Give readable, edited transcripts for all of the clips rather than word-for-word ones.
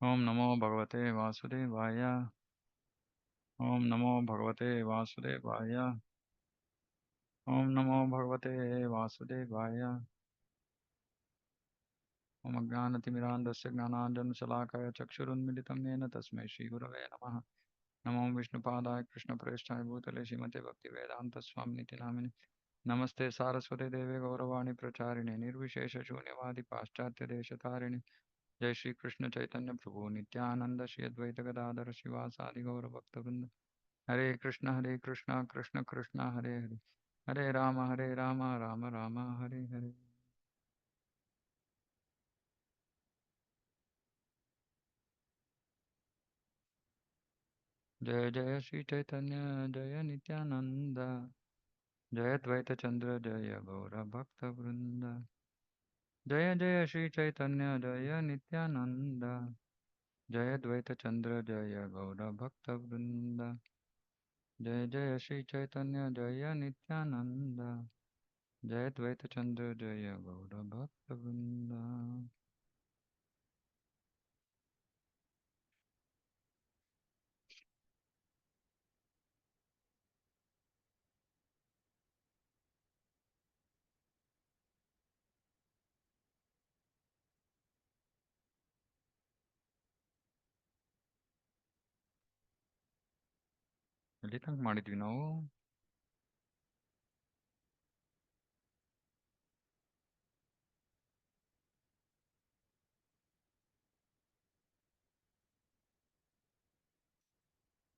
ओम नमो भगवते वासुदेवाय। ओम नमो भगवते वासुदेवाय। ओम नमो भगवते वासुदेवाय। ओम अज्ञानतिमिरान्धस्य ज्ञानाञ्जनशलाकाय चक्षुरुन्मिलितं येन तस्मै श्रीगुरवे नमः। नमो विष्णुपादाय कृष्णप्रेष्ठाय भूतले श्रीमते भक्तिवेदान्तस्वामिनिति नामिने। नमस्ते सारस्वते देवे गौरवाणी प्रचारिणे निर्विशेषशून्यवादी पाश्चात्यदेशतारिणे। जय श्री कृष्ण चैतन्य प्रभु नित्यानंद श्री अद्वैत गदाधर शिवासादि गौर भक्तवृंद। हरे कृष्ण कृष्ण कृष्ण हरे हरे, हरे राम राम राम हरे हरे। जय जय श्री चैतन्य जय नित्यानंद, जय द्वैत चंद्र जय गौर भक्त वृंद। जय जय श्री चैतन्य जय नित्यानंद, जय द्वैत चंद्र जय गौर भक्त वृंद। जय जय श्री चैतन्य जय नित्यानंद, जय द्वैत चंद्र जय गौर भक्त वृंद। ಎಲ್ಲಿ ತನಕ ಮಾಡಿದ್ವಿ ನಾವು?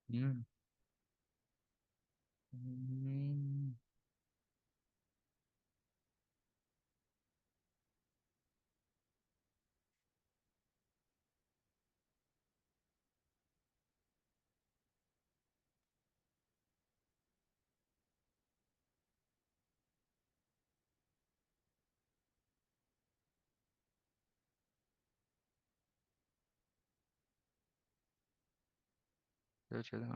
ಹ್ಮ್ ಹ್ಮ್ ಯೋಚನೆ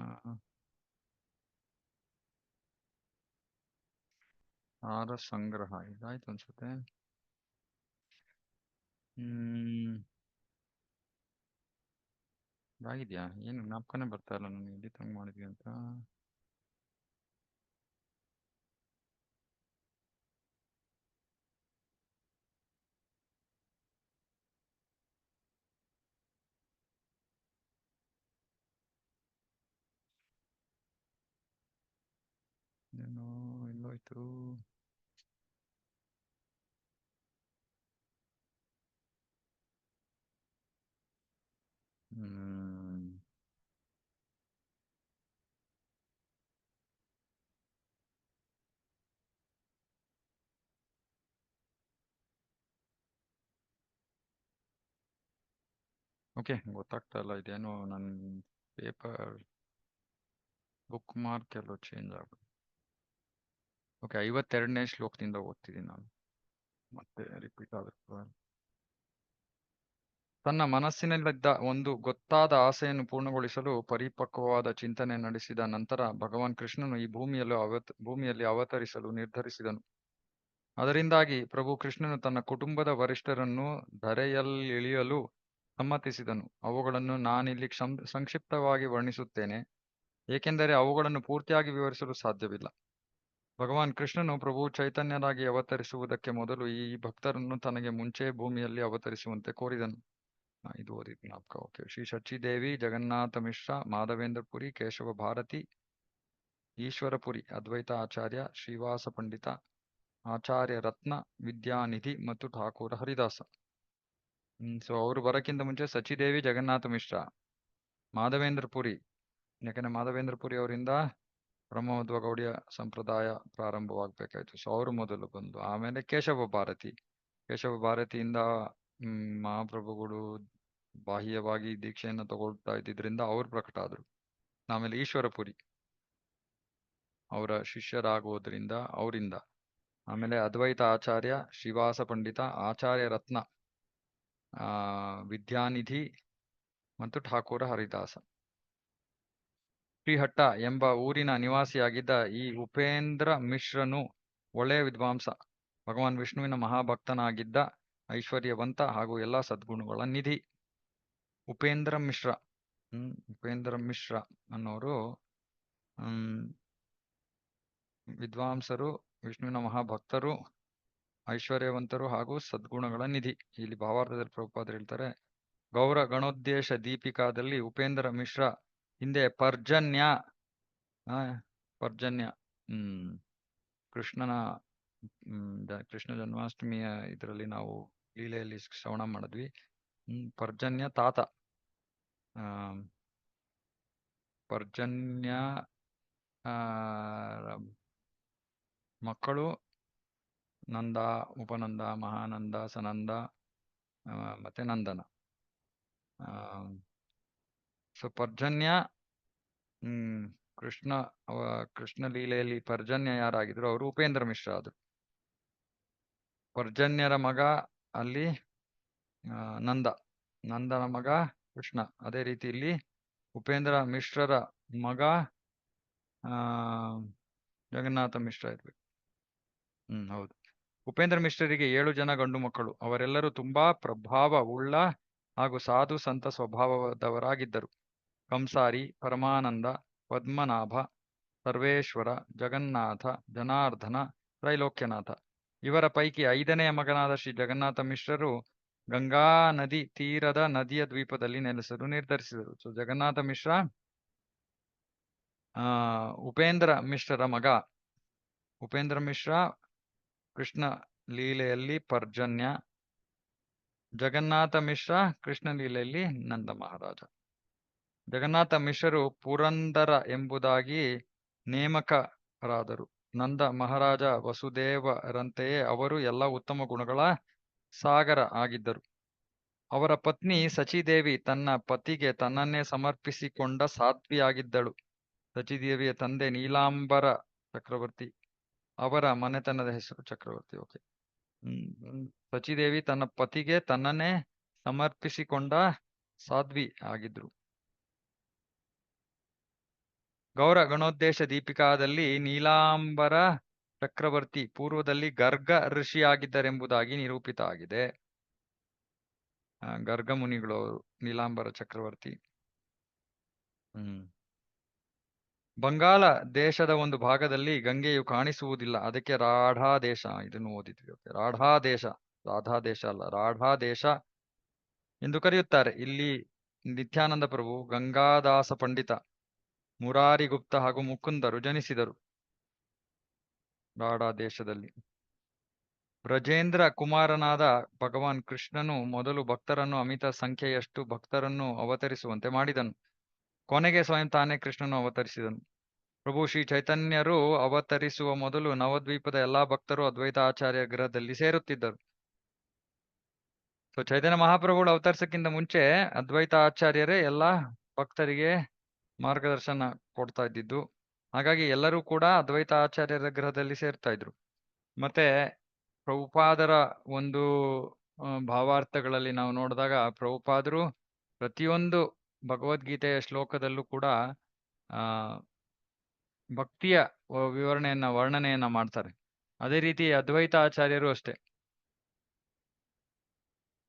ಆರ ಸಂಗ್ರಹ ಇದಾಯ್ತು ಅನ್ಸುತ್ತೆ. ಹ್ಮ್ ಇದಾಗಿದ್ಯಾ? ಏನು ಜ್ಞಾಪಕನೇ ಬರ್ತಾ ಇಲ್ಲ ನನಗೆ ಎಲ್ಲಿ ತಂಗ ಮಾಡಿದ್ವಿ ಅಂತ. ಏನೋ ಎಲ್ಲೋಯ್ತು. ಹ್ಮ್ ಓಕೆ, ಗೊತ್ತಾಗ್ತಾ ಇಲ್ಲ. ಇದೇನೋ ನನ್ನ ಪೇಪರ್ ಬುಕ್ ಮಾರ್ಕ್ ಎಲ್ಲೋ ಚೇಂಜ್ ಆಗುತ್ತೆ. ಓಕೆ, 52ನೇ ಶ್ಲೋಕದಿಂದ ಓದ್ತಿದ್ದೀನಿ ನಾನು, ಮತ್ತೆ ರಿಪೀಟ್ ಆಗುತ್ತೆ. ತನ್ನ ಮನಸ್ಸಿನಲ್ಲಿದ್ದ ಒಂದು ಗೊತ್ತಾದ ಆಸೆಯನ್ನು ಪೂರ್ಣಗೊಳಿಸಲು ಪರಿಪಕ್ವವಾದ ಚಿಂತನೆ ನಡೆಸಿದ ನಂತರ ಭಗವಾನ್ ಕೃಷ್ಣನು ಈ ಭೂಮಿಯಲ್ಲಿ ಅವತರಿಸಲು ನಿರ್ಧರಿಸಿದನು. ಅದರಿಂದಾಗಿ ಪ್ರಭು ಕೃಷ್ಣನು ತನ್ನ ಕುಟುಂಬದ ವರಿಷ್ಠರನ್ನು ಧರೆಯಲ್ಲಿಳಿಯಲು ಸಮ್ಮತಿಸಿದನು. ಅವುಗಳನ್ನು ನಾನಿಲ್ಲಿ ಸಂಕ್ಷಿಪ್ತವಾಗಿ ವರ್ಣಿಸುತ್ತೇನೆ, ಏಕೆಂದರೆ ಅವುಗಳನ್ನು ಪೂರ್ತಿಯಾಗಿ ವಿವರಿಸಲು ಸಾಧ್ಯವಿಲ್ಲ. ಭಗವಾನ್ ಕೃಷ್ಣನು ಪ್ರಭು ಚೈತನ್ಯರಾಗಿ ಅವತರಿಸುವುದಕ್ಕೆ ಮೊದಲು ಈ ಭಕ್ತರನ್ನು ತನಗೆ ಮುಂಚೆ ಭೂಮಿಯಲ್ಲಿ ಅವತರಿಸುವಂತೆ ಕೋರಿದನು. ಇದು ಓದಿ ಜ್ಞಾಪಕ. ಓಕೆ. ಶ್ರೀ ಶಚಿದೇವಿ, ಜಗನ್ನಾಥ ಮಿಶ್ರ, ಮಾಧವೇಂದ್ರ ಪುರಿ, ಕೇಶವ ಭಾರತಿ, ಈಶ್ವರಪುರಿ, ಅದ್ವೈತ ಆಚಾರ್ಯ, ಶ್ರೀವಾಸ ಪಂಡಿತ, ಆಚಾರ್ಯ ರತ್ನ, ವಿದ್ಯಾನಿಧಿ ಮತ್ತು ಠಾಕೂರ ಹರಿದಾಸ. ಸೊ ಅವರು ಬರಕ್ಕಿಂತ ಮುಂಚೆ ಸಚಿದೇವಿ, ಜಗನ್ನಾಥ ಮಿಶ್ರ, ಮಾಧವೇಂದ್ರ ಪುರಿ, ಯಾಕಂದ್ರೆ ಮಾಧವೇಂದ್ರ ಪುರಿ ಅವರಿಂದ ಬ್ರಹ್ಮೋದ್ವ ಗೌಡಿಯ ಸಂಪ್ರದಾಯ ಪ್ರಾರಂಭವಾಗಬೇಕಾಯ್ತು. ಸೊ ಅವರು ಮೊದಲು ಬಂದು, ಆಮೇಲೆ ಕೇಶವ ಭಾರತಿ. ಕೇಶವ ಭಾರತಿಯಿಂದ ಮಹಾಪ್ರಭುಗಳು ಬಾಹ್ಯವಾಗಿ ದೀಕ್ಷೆಯನ್ನು ತಗೊಳ್ತಾ ಇದ್ದಿದ್ರಿಂದ ಅವ್ರು ಪ್ರಕಟ ಆದ್ರು. ಆಮೇಲೆ ಈಶ್ವರಪುರಿ ಅವರ ಶಿಷ್ಯರಾಗುವುದರಿಂದ ಅವರಿಂದ, ಆಮೇಲೆ ಅದ್ವೈತ ಆಚಾರ್ಯ, ಶ್ರೀವಾಸ ಪಂಡಿತ, ಆಚಾರ್ಯ ರತ್ನ, ವಿದ್ಯಾನಿಧಿ ಮತ್ತು ಠಾಕೂರ ಹರಿದಾಸ. ಶ್ರೀಹಟ್ಟ ಎಂಬ ಊರಿನ ನಿವಾಸಿಯಾಗಿದ್ದ ಈ ಉಪೇಂದ್ರ ಮಿಶ್ರನು ಒಳ್ಳೆಯ ವಿದ್ವಾಂಸ, ಭಗವಾನ್ ವಿಷ್ಣುವಿನ ಮಹಾಭಕ್ತನಾಗಿದ್ದ, ಐಶ್ವರ್ಯವಂತ ಹಾಗೂ ಎಲ್ಲಾ ಸದ್ಗುಣಗಳ ನಿಧಿ. ಉಪೇಂದ್ರ ಮಿಶ್ರ. ಉಪೇಂದ್ರ ಮಿಶ್ರ ಅನ್ನೋರು ವಿದ್ವಾಂಸರು, ವಿಷ್ಣುವಿನ ಮಹಾಭಕ್ತರು, ಐಶ್ವರ್ಯವಂತರು ಹಾಗೂ ಸದ್ಗುಣಗಳ ನಿಧಿ. ಇಲ್ಲಿ ಭಾವಾರ್ಥದಲ್ಲಿ ಪ್ರಭುಪಾದರು ಹೇಳ್ತಾರೆ, ಗೌರ ಗಣೋದ್ದೇಶ ದೀಪಿಕಾದಲ್ಲಿ ಉಪೇಂದ್ರ ಮಿಶ್ರ ಹಿಂದೆ ಪರ್ಜನ್ಯ ಕೃಷ್ಣನ ಕೃಷ್ಣ ಜನ್ಮಾಷ್ಟಮಿಯ ಇದರಲ್ಲಿ ನಾವು ಲೀಲೆಯಲ್ಲಿ ಶ್ರವಣ ಮಾಡಿದ್ವಿ. ಪರ್ಜನ್ಯ ತಾತ, ಪರ್ಜನ್ಯ ಮಕ್ಕಳು ನಂದ, ಉಪನಂದ, ಮಹಾನಂದ, ಸನಂದ ಮತ್ತೆ ನಂದನ. ಸೊ ಪರ್ಜನ್ಯ ಕೃಷ್ಣ ಲೀಲೆಯಲ್ಲಿ ಪರ್ಜನ್ಯ ಯಾರಾಗಿದ್ರು ಅವರು ಉಪೇಂದ್ರ ಮಿಶ್ರ ಆದ್ರು. ಪರ್ಜನ್ಯರ ಮಗ ಅಲ್ಲಿ ನಂದನ ಮಗ ಕೃಷ್ಣ. ಅದೇ ರೀತಿ ಇಲ್ಲಿ ಉಪೇಂದ್ರ ಮಿಶ್ರರ ಮಗ ಜಗನ್ನಾಥ ಮಿಶ್ರ ಇರ್ಬೇಕು. ಹೌದು. ಉಪೇಂದ್ರ ಮಿಶ್ರರಿಗೆ 7 ಜನ ಗಂಡು ಮಕ್ಕಳು. ಅವರೆಲ್ಲರೂ ತುಂಬಾ ಪ್ರಭಾವ ಉಳ್ಳ ಹಾಗೂ ಸಾಧು ಸಂತ ಸ್ವಭಾವದವರಾಗಿದ್ದರು. ಕಂಸಾರಿ, ಪರಮಾನಂದ, ಪದ್ಮನಾಭ, ಸರ್ವೇಶ್ವರ, ಜಗನ್ನಾಥ, ಜನಾರ್ದನ, ತ್ರೈಲೋಕ್ಯನಾಥ. ಇವರ ಪೈಕಿ 5ನೆಯ ಮಗನಾದ ಶ್ರೀ ಜಗನ್ನಾಥ ಮಿಶ್ರರು ಗಂಗಾ ನದಿ ತೀರದ ನದಿಯ ದ್ವೀಪದಲ್ಲಿ ನೆಲೆಸಲು ನಿರ್ಧರಿಸಿದರು. ಸೊ ಜಗನ್ನಾಥ ಮಿಶ್ರ ಉಪೇಂದ್ರ ಮಿಶ್ರರ ಮಗ. ಉಪೇಂದ್ರ ಮಿಶ್ರ ಕೃಷ್ಣ ಲೀಲೆಯಲ್ಲಿ ಪರ್ಜನ್ಯ, ಜಗನ್ನಾಥ ಮಿಶ್ರ ಕೃಷ್ಣ ಲೀಲೆಯಲ್ಲಿ ನಂದ ಮಹಾರಾಜ. ಜಗನ್ನಾಥ ಮಿಶ್ರರು ಪುರಂದರ ಎಂಬುದಾಗಿ ನೇಮಕರಾದರು. ನಂದ ಮಹಾರಾಜ ವಸುದೇವರಂತೆಯೇ ಅವರು ಎಲ್ಲ ಉತ್ತಮ ಗುಣಗಳ ಸಾಗರ ಆಗಿದ್ದರು. ಅವರ ಪತ್ನಿ ಸಚಿದೇವಿ ತನ್ನ ಪತಿಗೆ ತನ್ನನ್ನೇ ಸಮರ್ಪಿಸಿಕೊಂಡ ಸಾಧ್ವಿಯಾಗಿದ್ದಳು. ಸಚಿದೇವಿಯ ತಂದೆ ನೀಲಾಂಬರ ಚಕ್ರವರ್ತಿ. ಅವರ ಮನೆತನದ ಹೆಸರು ಚಕ್ರವರ್ತಿ. ಓಕೆ. ಸಚಿದೇವಿ ತನ್ನ ಪತಿಗೆ ತನ್ನನ್ನೇ ಸಮರ್ಪಿಸಿಕೊಂಡ ಸಾಧ್ವಿ ಆಗಿದ್ರು. ಗೌರ ಗಣೋದ್ದೇಶ ದೀಪಿಕಾದಲ್ಲಿ ನೀಲಾಂಬರ ಚಕ್ರವರ್ತಿ ಪೂರ್ವದಲ್ಲಿ ಗರ್ಗ ಋಷಿಯಾಗಿದ್ದರೆಂಬುದಾಗಿ ನಿರೂಪಿತ ಆಗಿದೆ. ಗರ್ಗ ಮುನಿಗಳು ನೀಲಾಂಬರ ಚಕ್ರವರ್ತಿ. ಬಂಗಾಳ ದೇಶದ ಒಂದು ಭಾಗದಲ್ಲಿ ಗಂಗೆಯು ಕಾಣಿಸುವುದಿಲ್ಲ. ಅದಕ್ಕೆ ರಾಢಾ ದೇಶ, ಇದನ್ನು ಓದಿದ್ವಿ. ರಾಢಾ ದೇಶ, ರಾಧಾ ದೇಶ ಅಲ್ಲ, ರಾಢಾ ದೇಶ ಎಂದು ಕರೆಯುತ್ತಾರೆ. ಇಲ್ಲಿ ನಿತ್ಯಾನಂದ ಪ್ರಭು, ಗಂಗಾದಾಸ ಪಂಡಿತ, ಮುರಾರಿ ಗುಪ್ತ ಹಾಗೂ ಮುಕುಂದರು ಜನಿಸಿದರು ರಾಢಾ ದೇಶದಲ್ಲಿ. ಬ್ರಜೇಂದ್ರ ಕುಮಾರನಾದ ಭಗವಾನ್ ಕೃಷ್ಣನು ಮೊದಲು ಭಕ್ತರನ್ನು ಅಮಿತ ಸಂಖ್ಯೆಯಷ್ಟು ಭಕ್ತರನ್ನು ಅವತರಿಸುವಂತೆ ಮಾಡಿದನು. ಕೊನೆಗೆ ಸ್ವಯಂ ತಾನೇ ಕೃಷ್ಣನು ಅವತರಿಸಿದನು. ಪ್ರಭು ಶ್ರೀ ಚೈತನ್ಯರು ಅವತರಿಸುವ ಮೊದಲು ನವದ್ವೀಪದ ಎಲ್ಲಾ ಭಕ್ತರು ಅದ್ವೈತ ಆಚಾರ್ಯ ಗೃಹದಲ್ಲಿ ಸೇರುತ್ತಿದ್ದರು. ಸೊ ಚೈತನ್ಯ ಮಹಾಪ್ರಭುಗಳು ಅವತರಿಸಕ್ಕಿಂತ ಮುಂಚೆ ಅದ್ವೈತ ಆಚಾರ್ಯರೇ ಎಲ್ಲಾ ಭಕ್ತರಿಗೆ ಮಾರ್ಗದರ್ಶನ ಕೊಡ್ತಾ ಇದ್ದಿದ್ದು. ಹಾಗಾಗಿ ಎಲ್ಲರೂ ಕೂಡ ಅದ್ವೈತ ಆಚಾರ್ಯರ ಗೃಹದಲ್ಲಿ ಸೇರ್ತಾ ಇದ್ರು. ಮತ್ತೆ ಪ್ರಭುಪಾದರ ಒಂದು ಭಾವಾರ್ಥಗಳಲ್ಲಿ ನಾವು ನೋಡಿದಾಗ ಪ್ರಭುಪಾದರು ಪ್ರತಿಯೊಂದು ಭಗವದ್ಗೀತೆಯ ಶ್ಲೋಕದಲ್ಲೂ ಕೂಡ ಭಕ್ತಿಯ ವರ್ಣನೆಯನ್ನ ಮಾಡ್ತಾರೆ. ಅದೇ ರೀತಿ ಅದ್ವೈತ ಆಚಾರ್ಯರು ಅಷ್ಟೇ.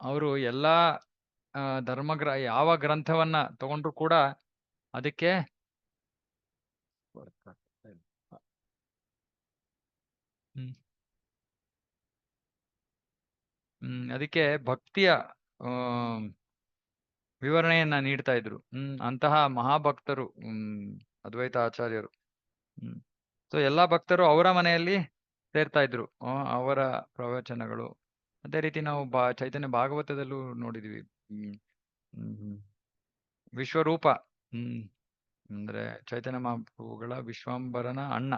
ಅವರು ಎಲ್ಲಾ ಯಾವ ಗ್ರಂಥವನ್ನ ತಗೊಂಡ್ರು ಕೂಡ ಅದಕ್ಕೆ ಅದಕ್ಕೆ ಭಕ್ತಿಯ ವಿವರಣೆಯನ್ನ ನೀಡ್ತಾ ಇದ್ರು. ಅಂತಹ ಮಹಾಭಕ್ತರು ಅದ್ವೈತ ಆಚಾರ್ಯರು. ಸೊ ಎಲ್ಲಾ ಭಕ್ತರು ಅವರ ಮನೆಯಲ್ಲಿ ಸೇರ್ತಾ ಇದ್ರು. ಅವರ ಪ್ರವಚನಗಳು. ಅದೇ ರೀತಿ ನಾವು ಚೈತನ್ಯ ಭಾಗವತದಲ್ಲೂ ನೋಡಿದ್ವಿ. ವಿಶ್ವರೂಪ ಅಂದ್ರೆ ಚೈತನ್ಯ ಮಹಾಪ್ರಭುಗಳ ವಿಶ್ವಾಂಬರನ ಅಣ್ಣ,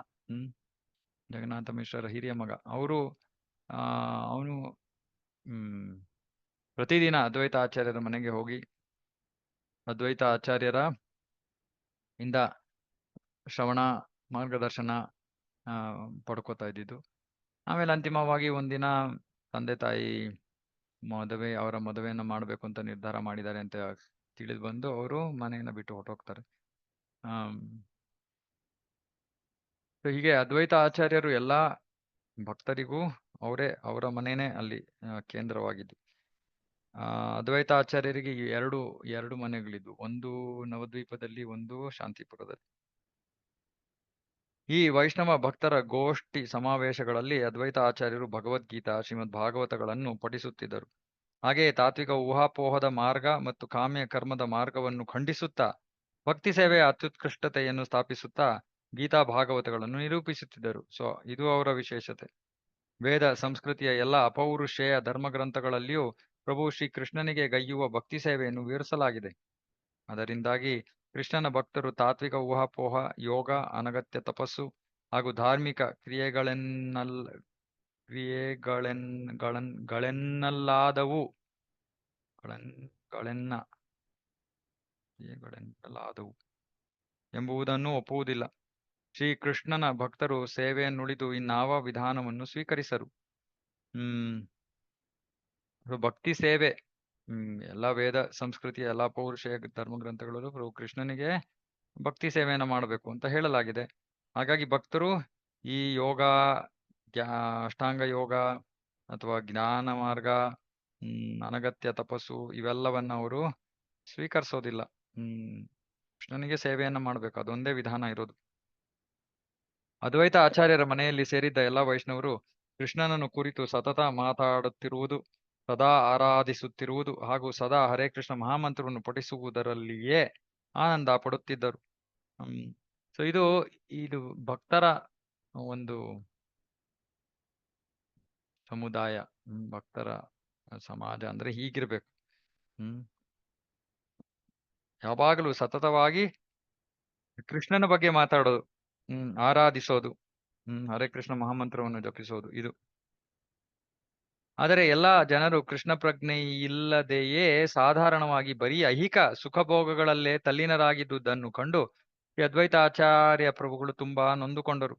ಜಗನ್ನಾಥ ಮಿಶ್ರರ ಹಿರಿಯ ಮಗ. ಅವನು ಪ್ರತಿದಿನ ಅದ್ವೈತ ಆಚಾರ್ಯರ ಮನೆಗೆ ಹೋಗಿ ಅದ್ವೈತ ಆಚಾರ್ಯರ ಇಂದ ಶ್ರವಣ ಮಾರ್ಗದರ್ಶನ ಪಡ್ಕೋತಾ ಇದ್ದಿದ್ದು. ಆಮೇಲೆ ಅಂತಿಮವಾಗಿ ಒಂದಿನ ತಂದೆ ತಾಯಿ ಅವರ ಮದುವೆಯನ್ನ ಮಾಡ್ಬೇಕು ಅಂತ ನಿರ್ಧಾರ ಮಾಡಿದ್ದಾರೆ ಅಂತ ತಿಳಿದು ಬಂದು ಅವರು ಮನೆಯನ್ನ ಬಿಟ್ಟು ಹೊರಟೋಗ್ತಾರೆ. ಹೀಗೆ ಅದ್ವೈತ ಆಚಾರ್ಯರು ಎಲ್ಲಾ ಭಕ್ತರಿಗೂ ಅವರ ಮನೆಯೇ ಅಲ್ಲಿ ಕೇಂದ್ರವಾಗಿದ್ದು. ಅದ್ವೈತಾಚಾರ್ಯರಿಗೆ ಎರಡು ಎರಡು ಮನೆಗಳಿದ್ವು. ಒಂದು ನವದ್ವೀಪದಲ್ಲಿ, ಒಂದು ಶಾಂತಿಪುರದಲ್ಲಿ. ಈ ವೈಷ್ಣವ ಭಕ್ತರ ಗೋಷ್ಠಿ ಸಮಾವೇಶಗಳಲ್ಲಿ ಅದ್ವೈತ ಆಚಾರ್ಯರು ಭಗವದ್ಗೀತಾ, ಶ್ರೀಮದ್ ಭಾಗವತಗಳನ್ನು ಪಠಿಸುತ್ತಿದ್ದರು. ಹಾಗೆಯೇ ತಾತ್ವಿಕ ಊಹಾಪೋಹದ ಮಾರ್ಗ ಮತ್ತು ಕಾಮ್ಯ ಕರ್ಮದ ಮಾರ್ಗವನ್ನು ಖಂಡಿಸುತ್ತಾ ಭಕ್ತಿ ಸೇವೆಯ ಅತ್ಯುತ್ಕೃಷ್ಟತೆಯನ್ನು ಸ್ಥಾಪಿಸುತ್ತಾ ಗೀತಾ ಭಾಗವತಗಳನ್ನು ನಿರೂಪಿಸುತ್ತಿದ್ದರು. ಸೊ ಇದು ಅವರ ವಿಶೇಷತೆ. ವೇದ ಸಂಸ್ಕೃತಿಯ ಎಲ್ಲ ಅಪೌರುಷೇಯ ಧರ್ಮಗ್ರಂಥಗಳಲ್ಲಿಯೂ ಪ್ರಭು ಶ್ರೀ ಕೃಷ್ಣನಿಗೆ ಗೈಯುವ ಭಕ್ತಿ ಸೇವೆಯನ್ನು ವಿವರಿಸಲಾಗಿದೆ. ಅದರಿಂದಾಗಿ ಕೃಷ್ಣನ ಭಕ್ತರು ತಾತ್ವಿಕ ಊಹಾಪೋಹ, ಯೋಗ, ಅನಗತ್ಯ ತಪಸ್ಸು ಹಾಗೂ ಧಾರ್ಮಿಕ ಕ್ರಿಯೆಗಳೆನ್ನಲಾದವು ಎಂಬುದನ್ನು ಒಪ್ಪುವುದಿಲ್ಲ. ಶ್ರೀಕೃಷ್ಣನ ಭಕ್ತರು ಸೇವೆಯನ್ನುಳಿದು ಇನ್ನಾವ ವಿಧಾನವನ್ನು ಸ್ವೀಕರಿಸರು. ಭಕ್ತಿ ಸೇವೆ ಎಲ್ಲ ವೇದ ಸಂಸ್ಕೃತಿಯ ಎಲ್ಲ ಪೌರುಷೇಯ ಧರ್ಮಗ್ರಂಥಗಳಲ್ಲೂ ಪ್ರಭು ಕೃಷ್ಣನಿಗೆ ಭಕ್ತಿ ಸೇವೆಯನ್ನು ಮಾಡಬೇಕು ಅಂತ ಹೇಳಲಾಗಿದೆ. ಹಾಗಾಗಿ ಭಕ್ತರು ಈ ಯೋಗ, ಅಷ್ಟಾಂಗ ಯೋಗ ಅಥವಾ ಜ್ಞಾನ ಮಾರ್ಗ, ಅನಗತ್ಯ ತಪಸ್ಸು ಇವೆಲ್ಲವನ್ನ ಅವರು ಸ್ವೀಕರಿಸೋದಿಲ್ಲ. ಕೃಷ್ಣನಿಗೆ ಸೇವೆಯನ್ನ ಮಾಡಬೇಕು, ಅದೊಂದೇ ವಿಧಾನ ಇರೋದು. ಅದ್ವೈತ ಆಚಾರ್ಯರ ಮನೆಯಲ್ಲಿ ಸೇರಿದ್ದ ಎಲ್ಲ ವೈಷ್ಣವರು ಕೃಷ್ಣನನ್ನು ಕುರಿತು ಸತತ ಮಾತಾಡುತ್ತಿರುವುದು, ಸದಾ ಆರಾಧಿಸುತ್ತಿರುವುದು ಹಾಗೂ ಸದಾ ಹರೇ ಕೃಷ್ಣ ಮಹಾಮಂತ್ರವನ್ನು ಪಠಿಸುವುದರಲ್ಲಿಯೇ ಆನಂದ ಪಡುತ್ತಿದ್ದರು. ಸೊ ಇದು ಭಕ್ತರ ಒಂದು ಸಮುದಾಯ, ಭಕ್ತರ ಸಮಾಜ ಅಂದ್ರೆ ಹೀಗಿರ್ಬೇಕು. ಯಾವಾಗಲೂ ಸತತವಾಗಿ ಕೃಷ್ಣನ ಬಗ್ಗೆ ಮಾತಾಡೋದು, ಆರಾಧಿಸೋದು, ಹರೇ ಕೃಷ್ಣ ಮಹಾಮಂತ್ರವನ್ನು ಜಪಿಸೋದು ಇದು. ಆದರೆ ಎಲ್ಲ ಜನರು ಕೃಷ್ಣ ಪ್ರಜ್ಞೆ ಇಲ್ಲದೆಯೇ ಸಾಧಾರಣವಾಗಿ ಬರೀ ಐಹಿಕ ಸುಖಭೋಗಗಳಲ್ಲೇ ತಲ್ಲೀನರಾಗಿದ್ದುದನ್ನು ಕಂಡು ಅದ್ವೈತಾಚಾರ್ಯ ಪ್ರಭುಗಳು ತುಂಬಾ ನೊಂದುಕೊಂಡರು.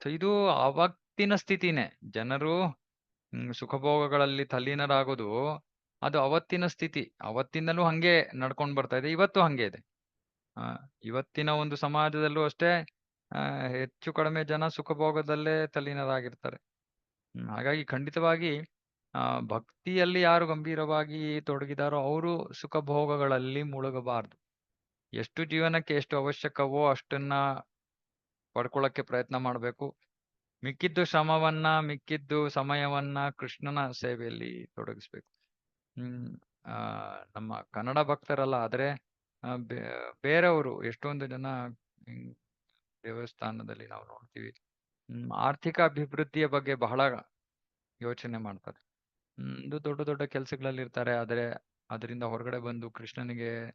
ಇದು ಅವತ್ತಿನ ಸ್ಥಿತಿನೇ. ಜನರು ಸುಖಭೋಗಗಳಲ್ಲಿ ತಲ್ಲೀನರಾಗೋದು ಅದು ಅವತ್ತಿನ ಸ್ಥಿತಿ. ಅವತ್ತಿಂದಲೂ ಹಂಗೆ ನಡ್ಕೊಂಡು ಬರ್ತಾ ಇದೆ, ಇವತ್ತು ಹಂಗೆ ಇದೆ. ಇವತ್ತಿನ ಒಂದು ಸಮಾಜದಲ್ಲೂ ಅಷ್ಟೇ ಹೆಚ್ಚು ಕಡಿಮೆ ಜನ ಸುಖಭೋಗದಲ್ಲೇ ತಲ್ಲೀನರಾಗಿರ್ತಾರೆ. ಹಾಗಾಗಿ ಖಂಡಿತವಾಗಿ ಭಕ್ತಿಯಲ್ಲಿ ಯಾರು ಗಂಭೀರವಾಗಿ ತೊಡಗಿದಾರೋ ಅವರು ಸುಖಭೋಗಗಳಲ್ಲಿ ಮುಳುಗಬಾರದು. ಎಷ್ಟು ಜೀವನಕ್ಕೆ ಎಷ್ಟು ಅವಶ್ಯಕವೋ ಅಷ್ಟನ್ನ ಪಡ್ಕೊಳ್ಳಕ್ಕೆ ಪ್ರಯತ್ನ ಮಾಡಬೇಕು. ಮಿಕ್ಕಿದ್ದು ಶ್ರಮವನ್ನ, ಮಿಕ್ಕಿದ್ದು ಸಮಯವನ್ನ ಕೃಷ್ಣನ ಸೇವೆಯಲ್ಲಿ ತೊಡಗಿಸ್ಬೇಕು. ನಮ್ಮ ಕನ್ನಡ ಭಕ್ತರಲ್ಲ, ಆದ್ರೆ ಬೇರೆಯವರು ಎಷ್ಟೊಂದು ಜನ ದೇವಸ್ಥಾನದಲ್ಲಿ ನಾವು ನೋಡ್ತೀವಿ, ಆರ್ಥಿಕ ಅಭಿವೃದ್ಧಿಯ ಬಗ್ಗೆ ಬಹಳ ಯೋಚನೆ ಮಾಡ್ತಾರೆ. ದೊಡ್ಡ ದೊಡ್ಡ ಕೆಲಸಗಳಲ್ಲಿ ಇರ್ತಾರೆ, ಆದರೆ ಅದರಿಂದ ಹೊರಗಡೆ ಬಂದು ಕೃಷ್ಣನಿಗೆ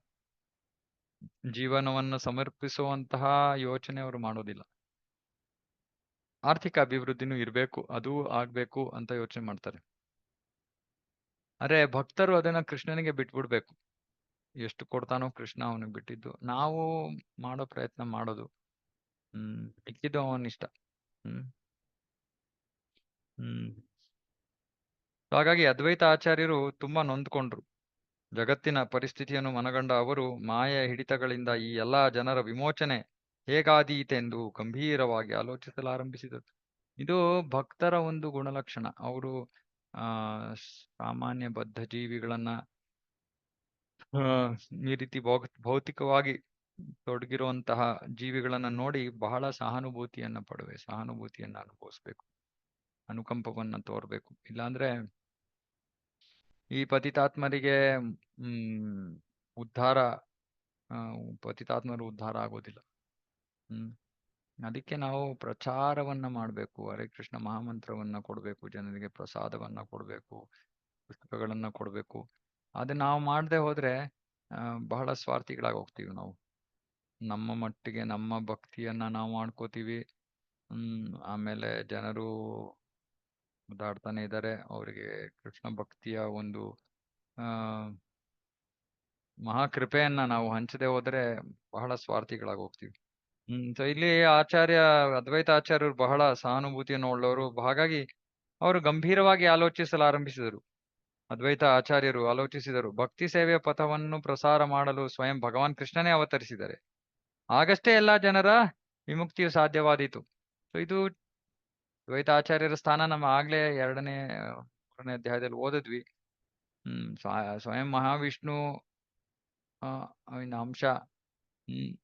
ಜೀವನವನ್ನು ಸಮರ್ಪಿಸುವಂತಹ ಯೋಚನೆ ಅವರು ಮಾಡೋದಿಲ್ಲ. ಆರ್ಥಿಕ ಅಭಿವೃದ್ಧಿನೂ ಇರ್ಬೇಕು, ಅದು ಆಗ್ಬೇಕು ಅಂತ ಯೋಚನೆ ಮಾಡ್ತಾರೆ. ಅರೆ ಭಕ್ತರು ಅದನ್ನ ಕೃಷ್ಣನಿಗೆ ಬಿಟ್ಬಿಡ್ಬೇಕು. ಎಷ್ಟು ಕೊಡ್ತಾನೋ ಕೃಷ್ಣ ಅವನಿಗೆ ಬಿಟ್ಟಿದ್ದು, ನಾವು ಮಾಡೋ ಪ್ರಯತ್ನ ಮಾಡೋದು, ಮಿಕ್ಕಿದ್ದು ಅವನಿಷ್ಟ. ಹಾಗಾಗಿ ಅದ್ವೈತ ಆಚಾರ್ಯರು ತುಂಬಾ ನೊಂದ್ಕೊಂಡ್ರು. ಜಗತ್ತಿನ ಪರಿಸ್ಥಿತಿಯನ್ನು ಮನಗಂಡ ಅವರು ಮಾಯೆಯ ಹಿಡಿತಗಳಿಂದ ಈ ಎಲ್ಲಾ ಜನರ ವಿಮೋಚನೆ ಹೇಗಾದೀತೆಂದು ಗಂಭೀರವಾಗಿ ಆಲೋಚಿಸಲಾರಂಭಿಸಿದರು. ಇದು ಭಕ್ತರ ಒಂದು ಗುಣಲಕ್ಷಣ. ಅವರು ಸಾಮಾನ್ಯ ಬದ್ಧ ಜೀವಿಗಳನ್ನ ಈ ರೀತಿ ಭೌತಿಕವಾಗಿ ತೊಡಗಿರುವಂತಹ ಜೀವಿಗಳನ್ನ ನೋಡಿ ಬಹಳ ಸಹಾನುಭೂತಿಯನ್ನ ಅನುಭವಿಸ್ಬೇಕು, ಅನುಕಂಪವನ್ನ ತೋರ್ಬೇಕು. ಇಲ್ಲಾಂದ್ರೆ ಈ ಪತಿತಾತ್ಮರಿಗೆ ಪತಿತಾತ್ಮರು ಉದ್ಧಾರ ಆಗೋದಿಲ್ಲ. ಅದಕ್ಕೆ ನಾವು ಪ್ರಚಾರವನ್ನ ಮಾಡ್ಬೇಕು, ಹರೇ ಕೃಷ್ಣ ಮಹಾಮಂತ್ರವನ್ನ ಕೊಡ್ಬೇಕು, ಜನರಿಗೆ ಪ್ರಸಾದವನ್ನ ಕೊಡ್ಬೇಕು, ಪುಸ್ತಕಗಳನ್ನ ಕೊಡ್ಬೇಕು. ಅದನ್ನ ನಾವು ಮಾಡದೆ ಹೋದ್ರೆ ಬಹಳ ಸ್ವಾರ್ಥಿಗಳಾಗಿ ಹೋಗ್ತೀವಿ ನಾವು. ನಮ್ಮ ಮಟ್ಟಿಗೆ ನಮ್ಮ ಭಕ್ತಿಯನ್ನ ನಾವು ಮಾಡ್ಕೋತೀವಿ. ಆಮೇಲೆ ಜನರು ಓದಾಡ್ತಾನೆ ಇದ್ದಾರೆ, ಅವರಿಗೆ ಕೃಷ್ಣ ಭಕ್ತಿಯ ಒಂದು ಮಹಾಕೃಪೆಯನ್ನ ನಾವು ಹಂಚದೆ ಹೋದ್ರೆ ಬಹಳ ಸ್ವಾರ್ಥಿಗಳಾಗಿ ಹೋಗ್ತೀವಿ. ಸೊ ಇಲ್ಲಿ ಅದ್ವೈತ ಆಚಾರ್ಯರು ಬಹಳ ಸಹಾನುಭೂತಿಯನ್ನು ಉಳ್ಳವರು. ಹಾಗಾಗಿ ಅವರು ಗಂಭೀರವಾಗಿ ಆಲೋಚಿಸಲಾರಂಭಿಸಿದರು. ಅದ್ವೈತ ಆಚಾರ್ಯರು ಆಲೋಚಿಸಿದರು, ಭಕ್ತಿ ಸೇವೆಯ ಪಥವನ್ನು ಪ್ರಸಾರ ಮಾಡಲು ಸ್ವಯಂ ಭಗವಾನ್ ಕೃಷ್ಣನೇ ಅವತರಿಸಿದ್ದಾರೆ. ಆಗಷ್ಟೇ ಎಲ್ಲಾ ಜನರ ವಿಮುಕ್ತಿಯು ಸಾಧ್ಯವಾದೀತು. ಸೊ ಇದು ದ್ವೈತ ಆಚಾರ್ಯರ ಸ್ಥಾನ ನಮ್ಮ ಆಗ್ಲೇ 2ನೇ 3ನೇ ಅಧ್ಯಾಯದಲ್ಲಿ ಓದಿದ್ವಿ. ಸ್ವಯಂ ಮಹಾವಿಷ್ಣು ಅವನ ಅಂಶ. ಹ್ಮ್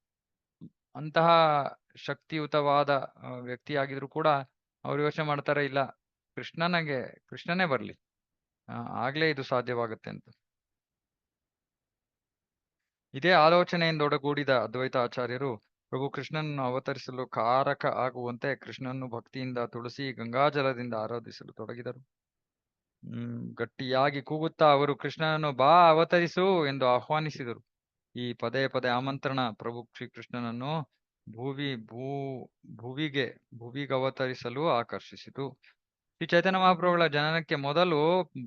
ಅಂತಹ ಶಕ್ತಿಯುತವಾದ ವ್ಯಕ್ತಿಯಾಗಿದ್ರು ಕೂಡ ಅವ್ರು ಯೋಚನೆ ಮಾಡ್ತಾರೆ, ಇಲ್ಲ ಕೃಷ್ಣನೇ ಬರ್ಲಿ, ಆಗ್ಲೇ ಇದು ಸಾಧ್ಯವಾಗುತ್ತೆ ಅಂತ. ಇದೇ ಆಲೋಚನೆಯಿಂದೊಡಗೂಡಿದ ಅದ್ವೈತ ಆಚಾರ್ಯರು ಪ್ರಭು ಕೃಷ್ಣನನ್ನು ಅವತರಿಸಲು ಕಾರಕ ಆಗುವಂತೆ ಕೃಷ್ಣನನ್ನು ಭಕ್ತಿಯಿಂದ ತುಳಸಿ ಗಂಗಾಜಲದಿಂದ ಆರಾಧಿಸಲು ತೊಡಗಿದರು. ಗಟ್ಟಿಯಾಗಿ ಕೂಗುತ್ತಾ ಅವರು ಕೃಷ್ಣನನ್ನು ಬಾ ಅವತರಿಸು ಎಂದು ಆಹ್ವಾನಿಸಿದರು. ಈ ಪದೇ ಪದೇ ಆಮಂತ್ರಣ ಪ್ರಭು ಶ್ರೀಕೃಷ್ಣನನ್ನು ಭುವಿಗವತರಿಸಲು ಆಕರ್ಷಿಸಿತು. ಶ್ರೀ ಚೈತನ್ಯ ಮಹಾಪ್ರಭುಗಳ ಜನನಕ್ಕೆ ಮೊದಲು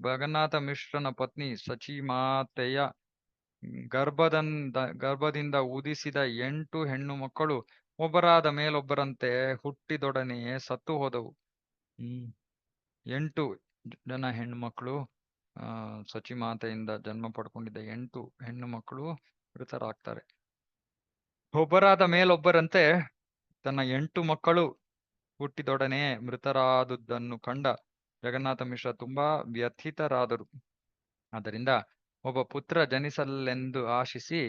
ಜಗನ್ನಾಥ ಮಿಶ್ರನ ಪತ್ನಿ ಸಚಿಮಾತೆಯ ಗರ್ಭದಿಂದ ಉದಿಸಿದ 8 ಹೆಣ್ಣು ಮಕ್ಕಳು ಒಬ್ಬರಾದ ಮೇಲೊಬ್ಬರಂತೆ ಹುಟ್ಟಿದೊಡನೆಯೇ ಸತ್ತು ಹೋದವು. 8 ಜನ ಹೆಣ್ಣು ಮಕ್ಕಳು, ಸಚಿಮಾತೆಯಿಂದ ಜನ್ಮ ಪಡ್ಕೊಂಡಿದ್ದ 8 ಹೆಣ್ಣು ಮಕ್ಕಳು ಮೃತರಾಗ್ತಾರೆ. ಒಬ್ಬರಾದ ಮೇಲೊಬ್ಬರಂತೆ ತನ್ನ 8 ಮಕ್ಕಳು ಹುಟ್ಟಿದೊಡನೆ ಮೃತರಾದುದನ್ನು ಕಂಡ ಜಗನ್ನಾಥ ಮಿಶ್ರ ತುಂಬಾ ವ್ಯಥಿತರಾದರು. ಆದ್ದರಿಂದ ಒಬ್ಬ ಪುತ್ರ ಜನಿಸಲೆಂದು ಆಶಿಸಿ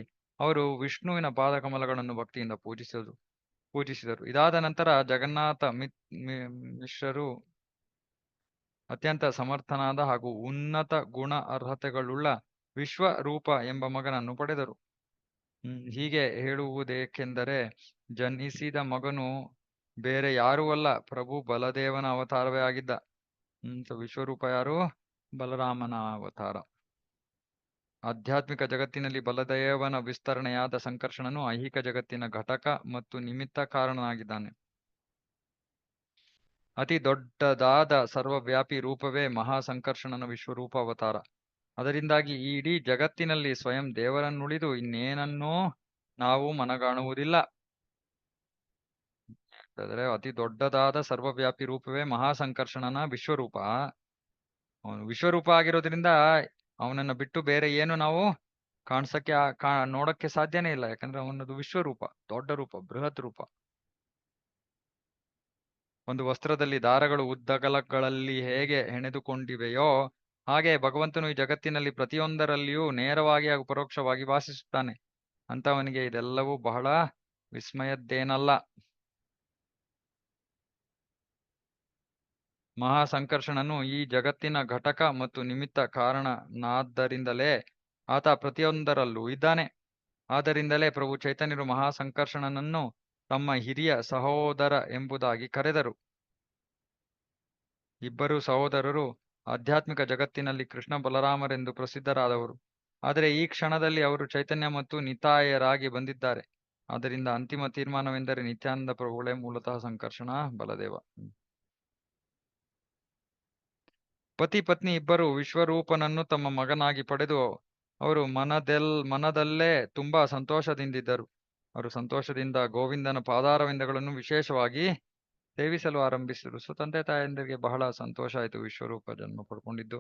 ಅವರು ವಿಷ್ಣುವಿನ ಪಾದಕಮಲಗಳನ್ನು ಭಕ್ತಿಯಿಂದ ಪೂಜಿಸಿದರು. ಇದಾದ ನಂತರ ಜಗನ್ನಾಥ ಮಿಶ್ರರು ಅತ್ಯಂತ ಸಮರ್ಥನಾದ ಹಾಗೂ ಉನ್ನತ ಗುಣ ಅರ್ಹತೆಗಳುಳ್ಳ ವಿಶ್ವರೂಪ ಎಂಬ ಮಗನನ್ನು ಪಡೆದರು. ಹೀಗೆ ಹೇಳುವುದೇಕೆಂದರೆ ಜನಿಸಿದ ಮಗನು ಬೇರೆ ಯಾರೂ ಅಲ್ಲ, ಪ್ರಭು ಬಲದೇವನ ಅವತಾರವೇ ಆಗಿದ್ದ. ವಿಶ್ವರೂಪ ಯಾರು? ಬಲರಾಮನ ಅವತಾರ. ಆಧ್ಯಾತ್ಮಿಕ ಜಗತ್ತಿನಲ್ಲಿ ಬಲದೇವನ ವಿಸ್ತರಣೆಯಾದ ಸಂಕರ್ಷಣನು ಐಹಿಕ ಜಗತ್ತಿನ ಘಟಕ ಮತ್ತು ನಿಮಿತ್ತ ಕಾರಣನಾಗಿದ್ದಾನೆ. ಅತಿ ದೊಡ್ಡದಾದ ಸರ್ವವ್ಯಾಪಿ ರೂಪವೇ ಮಹಾಸಂಕರ್ಷಣನ ವಿಶ್ವರೂಪ ಅವತಾರ. ಅದರಿಂದಾಗಿ ಈ ಇಡೀ ಜಗತ್ತಿನಲ್ಲಿ ಸ್ವಯಂ ದೇವರನ್ನುಳಿದು ಇನ್ನೇನನ್ನೂ ನಾವು ಮನಗಾಣುವುದಿಲ್ಲ. ಯಾಕಂದ್ರೆ ಅತಿ ದೊಡ್ಡದಾದ ಸರ್ವವ್ಯಾಪಿ ರೂಪವೇ ಮಹಾಸಂಕರ್ಷಣನ ವಿಶ್ವರೂಪ. ಅವನು ವಿಶ್ವರೂಪ ಆಗಿರೋದ್ರಿಂದ ಅವನನ್ನ ಬಿಟ್ಟು ಬೇರೆ ಏನು ನಾವು ನೋಡಕ್ಕೆ ಸಾಧ್ಯನೇ ಇಲ್ಲ. ಯಾಕಂದ್ರೆ ಅವನದು ವಿಶ್ವರೂಪ, ದೊಡ್ಡ ರೂಪ, ಬೃಹತ್ ರೂಪ. ಒಂದು ವಸ್ತ್ರದಲ್ಲಿ ದಾರಗಳು ಉದ್ದಗಲಗಳಲ್ಲಿ ಹೇಗೆ ಹೆಣೆದುಕೊಂಡಿವೆಯೋ ಹಾಗೆ ಭಗವಂತನು ಈ ಜಗತ್ತಿನಲ್ಲಿ ಪ್ರತಿಯೊಂದರಲ್ಲಿಯೂ ನೇರವಾಗಿ ಹಾಗೂ ಪರೋಕ್ಷವಾಗಿ ವಾಸಿಸುತ್ತಾನೆ. ಅಂತವನಿಗೆ ಇದೆಲ್ಲವೂ ಬಹಳ ವಿಸ್ಮಯದ್ದೇನಲ್ಲ. ಮಹಾಸಂಕರ್ಷಣನು ಈ ಜಗತ್ತಿನ ಘಟಕ ಮತ್ತು ನಿಮಿತ್ತ ಕಾರಣನಾದ್ದರಿಂದಲೇ ಆತ ಪ್ರತಿಯೊಂದರಲ್ಲೂ ಇದ್ದಾನೆ. ಆದ್ದರಿಂದಲೇ ಪ್ರಭು ಚೈತನ್ಯರು ಮಹಾಸಂಕರ್ಷಣನನ್ನು ತಮ್ಮ ಹಿರಿಯ ಸಹೋದರ ಎಂಬುದಾಗಿ ಕರೆದರು. ಇಬ್ಬರು ಸಹೋದರರು ಆಧ್ಯಾತ್ಮಿಕ ಜಗತ್ತಿನಲ್ಲಿ ಕೃಷ್ಣ ಬಲರಾಮರೆಂದು ಪ್ರಸಿದ್ಧರಾದವರು. ಆದರೆ ಈ ಕ್ಷಣದಲ್ಲಿ ಅವರು ಚೈತನ್ಯ ಮತ್ತು ನಿತಾಯರಾಗಿ ಬಂದಿದ್ದಾರೆ. ಆದ್ದರಿಂದ ಅಂತಿಮ ತೀರ್ಮಾನವೆಂದರೆ ನಿತ್ಯಾನಂದ ಪ್ರಭುಗಳೇ ಮೂಲತಃ ಸಂಕರ್ಷಣ ಬಲದೇವ. ಪತಿ ಪತ್ನಿ ಇಬ್ಬರು ವಿಶ್ವರೂಪನನ್ನು ತಮ್ಮ ಮಗನಾಗಿ ಪಡೆದು ಅವರು ಮನದಲ್ಲೇ ತುಂಬಾ ಸಂತೋಷದಿಂದಿದ್ದರು. ಅವರು ಸಂತೋಷದಿಂದ ಗೋವಿಂದನ ಪಾದಾರವಿಂದಗಳನ್ನು ವಿಶೇಷವಾಗಿ ಸೇವಿಸಲು ಆರಂಭಿಸಿದರು. ತಂದೆ ತಾಯಂದಿರಿಗೆ ಬಹಳ ಸಂತೋಷ ಆಯಿತು ವಿಶ್ವರೂಪ ಜನ್ಮ ಪಡ್ಕೊಂಡಿದ್ದು.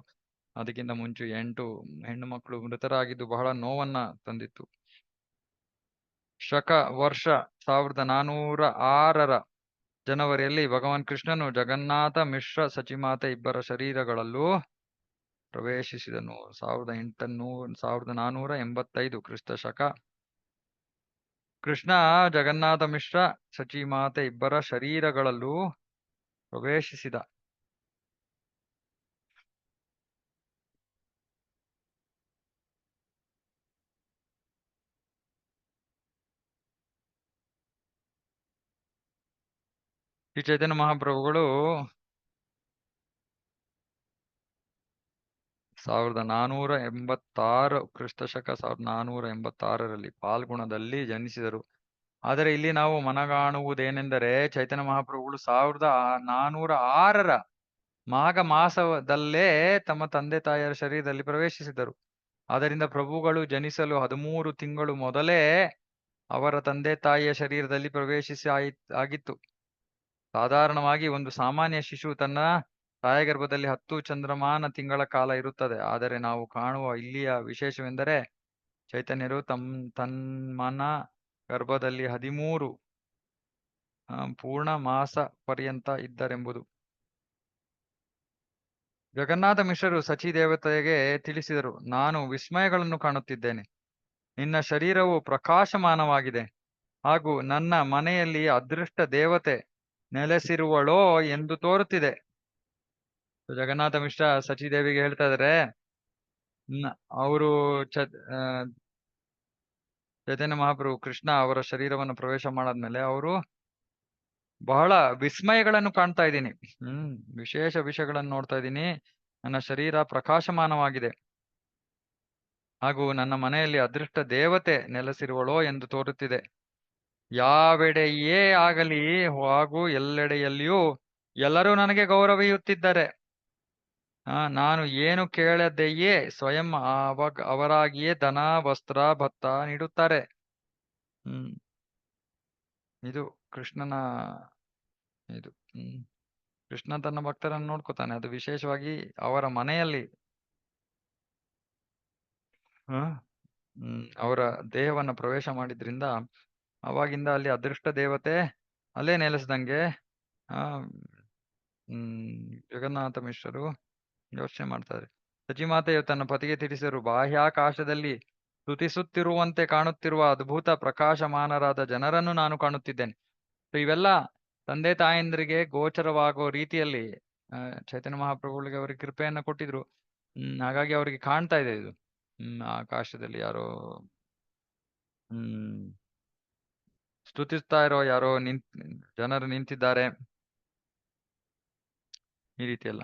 ಅದಕ್ಕಿಂತ ಮುಂಚೆ 8 ಹೆಣ್ಣು ಮಕ್ಕಳು ಮೃತರಾಗಿದ್ದು ಬಹಳ ನೋವನ್ನ ತಂದಿತ್ತು. ಶಕ ವರ್ಷ 1406 ಜನವರಿಯಲ್ಲಿ ಭಗವಾನ್ ಕೃಷ್ಣನು ಜಗನ್ನಾಥ ಮಿಶ್ರ ಸಚಿಮಾತೆ ಇಬ್ಬರ ಶರೀರಗಳಲ್ಲೂ ಪ್ರವೇಶಿಸಿದನು. 1485 ಕ್ರಿಸ್ತ ಶಕ. ಕೃಷ್ಣ ಜಗನ್ನಾಥ ಮಿಶ್ರ ಸಚಿಮಾತೆ ಇಬ್ಬರ ಶರೀರಗಳಲ್ಲೂ ಪ್ರವೇಶಿಸಿದ. ಶ್ರೀ ಚೈತನ್ಯ ಮಹಾಪ್ರಭುಗಳು 1486 ಕ್ರಿಸ್ತ ಶಕ 1486ರಲ್ಲಿ ಪಾಲ್ಗುಣದಲ್ಲಿ ಜನಿಸಿದರು. ಆದರೆ ಇಲ್ಲಿ ನಾವು ಮನಗಾಣುವುದೇನೆಂದರೆ ಚೈತನ್ಯ ಮಹಾಪ್ರಭುಗಳು 1406ರ ಮಾಘ ಮಾಸದಲ್ಲೇ ತಮ್ಮ ತಂದೆ ತಾಯಿಯರ ಶರೀರದಲ್ಲಿ ಪ್ರವೇಶಿಸಿದರು. ಆದ್ದರಿಂದ ಪ್ರಭುಗಳು ಜನಿಸಲು 13 ತಿಂಗಳು ಮೊದಲೇ ಅವರ ತಂದೆ ತಾಯಿಯ ಶರೀರದಲ್ಲಿ ಆಗಿತ್ತು. ಸಾಧಾರಣವಾಗಿ ಒಂದು ಸಾಮಾನ್ಯ ಶಿಶು ತನ್ನ ತಾಯಿಗರ್ಭದಲ್ಲಿ 10 ಚಂದ್ರಮಾನ ತಿಂಗಳ ಕಾಲ ಇರುತ್ತದೆ. ಆದರೆ ನಾವು ಕಾಣುವ ಇಲ್ಲಿಯ ವಿಶೇಷವೆಂದರೆ ಚೈತನ್ಯರು ತನ್ಮನ ಗರ್ಭದಲ್ಲಿ 13 ಪೂರ್ಣ ಮಾಸ ಪರ್ಯಂತ ಇದ್ದರೆಂಬುದು. ಜಗನ್ನಾಥ ಮಿಶ್ರರು ಸಚಿದೇವತೆಗೆ ತಿಳಿಸಿದರು, ನಾನು ವಿಸ್ಮಯಗಳನ್ನು ಕಾಣುತ್ತಿದ್ದೇನೆ. ನಿನ್ನ ಶರೀರವು ಪ್ರಕಾಶಮಾನವಾಗಿದೆ, ಹಾಗೂ ನನ್ನ ಮನೆಯಲ್ಲಿ ಅದೃಷ್ಟ ದೇವತೆ ನೆಲೆಸಿರುವಳೋ ಎಂದು ತೋರುತ್ತಿದೆ. ಜಗನ್ನಾಥ ಮಿಶ್ರ ಸಚಿದೇವಿಗೆ ಹೇಳ್ತಾ ಇದಾರೆ, ಅವರು ಚೈತನ್ಯ ಮಹಾಪ್ರಭು ಕೃಷ್ಣ ಅವರ ಶರೀರವನ್ನು ಪ್ರವೇಶ ಮಾಡಾದ್ಮೇಲೆ ಅವರು ಬಹಳ ವಿಸ್ಮಯಗಳನ್ನು ಕಾಣ್ತಾ ಇದ್ದೀನಿ. ವಿಶೇಷ ವಿಷಯಗಳನ್ನು ನೋಡ್ತಾ ಇದ್ದೀನಿ. ನನ್ನ ಶರೀರ ಪ್ರಕಾಶಮಾನವಾಗಿದೆ, ಹಾಗೂ ನನ್ನ ಮನೆಯಲ್ಲಿ ಅದೃಷ್ಟ ದೇವತೆ ನೆಲೆಸಿರುವಳೋ ಎಂದು ತೋರುತ್ತಿದೆ. ಯಾವೆಡೆಯೇ ಆಗಲಿ ಹಾಗೂ ಎಲ್ಲೆಡೆಯಲ್ಲಿಯೂ ಎಲ್ಲರೂ ನನಗೆ ಗೌರವಿಯುತ್ತಿದ್ದಾರೆ. ನಾನು ಏನು ಕೇಳದೆಯೇ ಸ್ವಯಂ ಅವರಾಗಿಯೇ ಧನ, ವಸ್ತ್ರ, ಭತ್ತ ನೀಡುತ್ತಾರೆ. ಇದು ಕೃಷ್ಣನ ಇದು ಕೃಷ್ಣ ತನ್ನ ಭಕ್ತರನ್ನು ನೋಡ್ಕೋತಾನೆ. ಅದು ವಿಶೇಷವಾಗಿ ಅವರ ಮನೆಯಲ್ಲಿ ಅವರ ದೇಹವನ್ನು ಪ್ರವೇಶ ಮಾಡಿದ್ರಿಂದ ಅವಾಗಿಂದ ಅಲ್ಲಿ ಅದೃಷ್ಟ ದೇವತೆ ಅಲ್ಲೇ ನೆಲೆಸ್ದಂಗೆ ಜಗನ್ನಾಥ ಮಿಶ್ರರು ಯೋಚನೆ ಮಾಡ್ತಾರೆ. ಸಚಿಮಾತೆಯು ತನ್ನ ಪತಿಗೆ ತಿಳಿಸಿದರು, ಬಾಹ್ಯಾಕಾಶದಲ್ಲಿ ಸ್ತುತಿಸುತ್ತಿರುವಂತೆ ಕಾಣುತ್ತಿರುವ ಅದ್ಭುತ ಪ್ರಕಾಶಮಾನರಾದ ಜನರನ್ನು ನಾನು ಕಾಣುತ್ತಿದ್ದೇನೆ. ಇವೆಲ್ಲ ತಂದೆ ತಾಯಂದ್ರಿಗೆ ಗೋಚರವಾಗೋ ರೀತಿಯಲ್ಲಿ ಚೈತನ್ಯ ಮಹಾಪ್ರಭುಗಳಿಗೆ ಅವರಿಗೆ ಕೃಪೆಯನ್ನ ಕೊಟ್ಟಿದ್ರು. ಹಾಗಾಗಿ ಅವರಿಗೆ ಕಾಣ್ತಾ ಇದೆ ಇದು. ಆಕಾಶದಲ್ಲಿ ಯಾರೋ ಸ್ತುತಿಸ್ತಾ ಇರೋ ಯಾರೋ ಜನರು ನಿಂತಿದ್ದಾರೆ, ಈ ರೀತಿ ಎಲ್ಲ.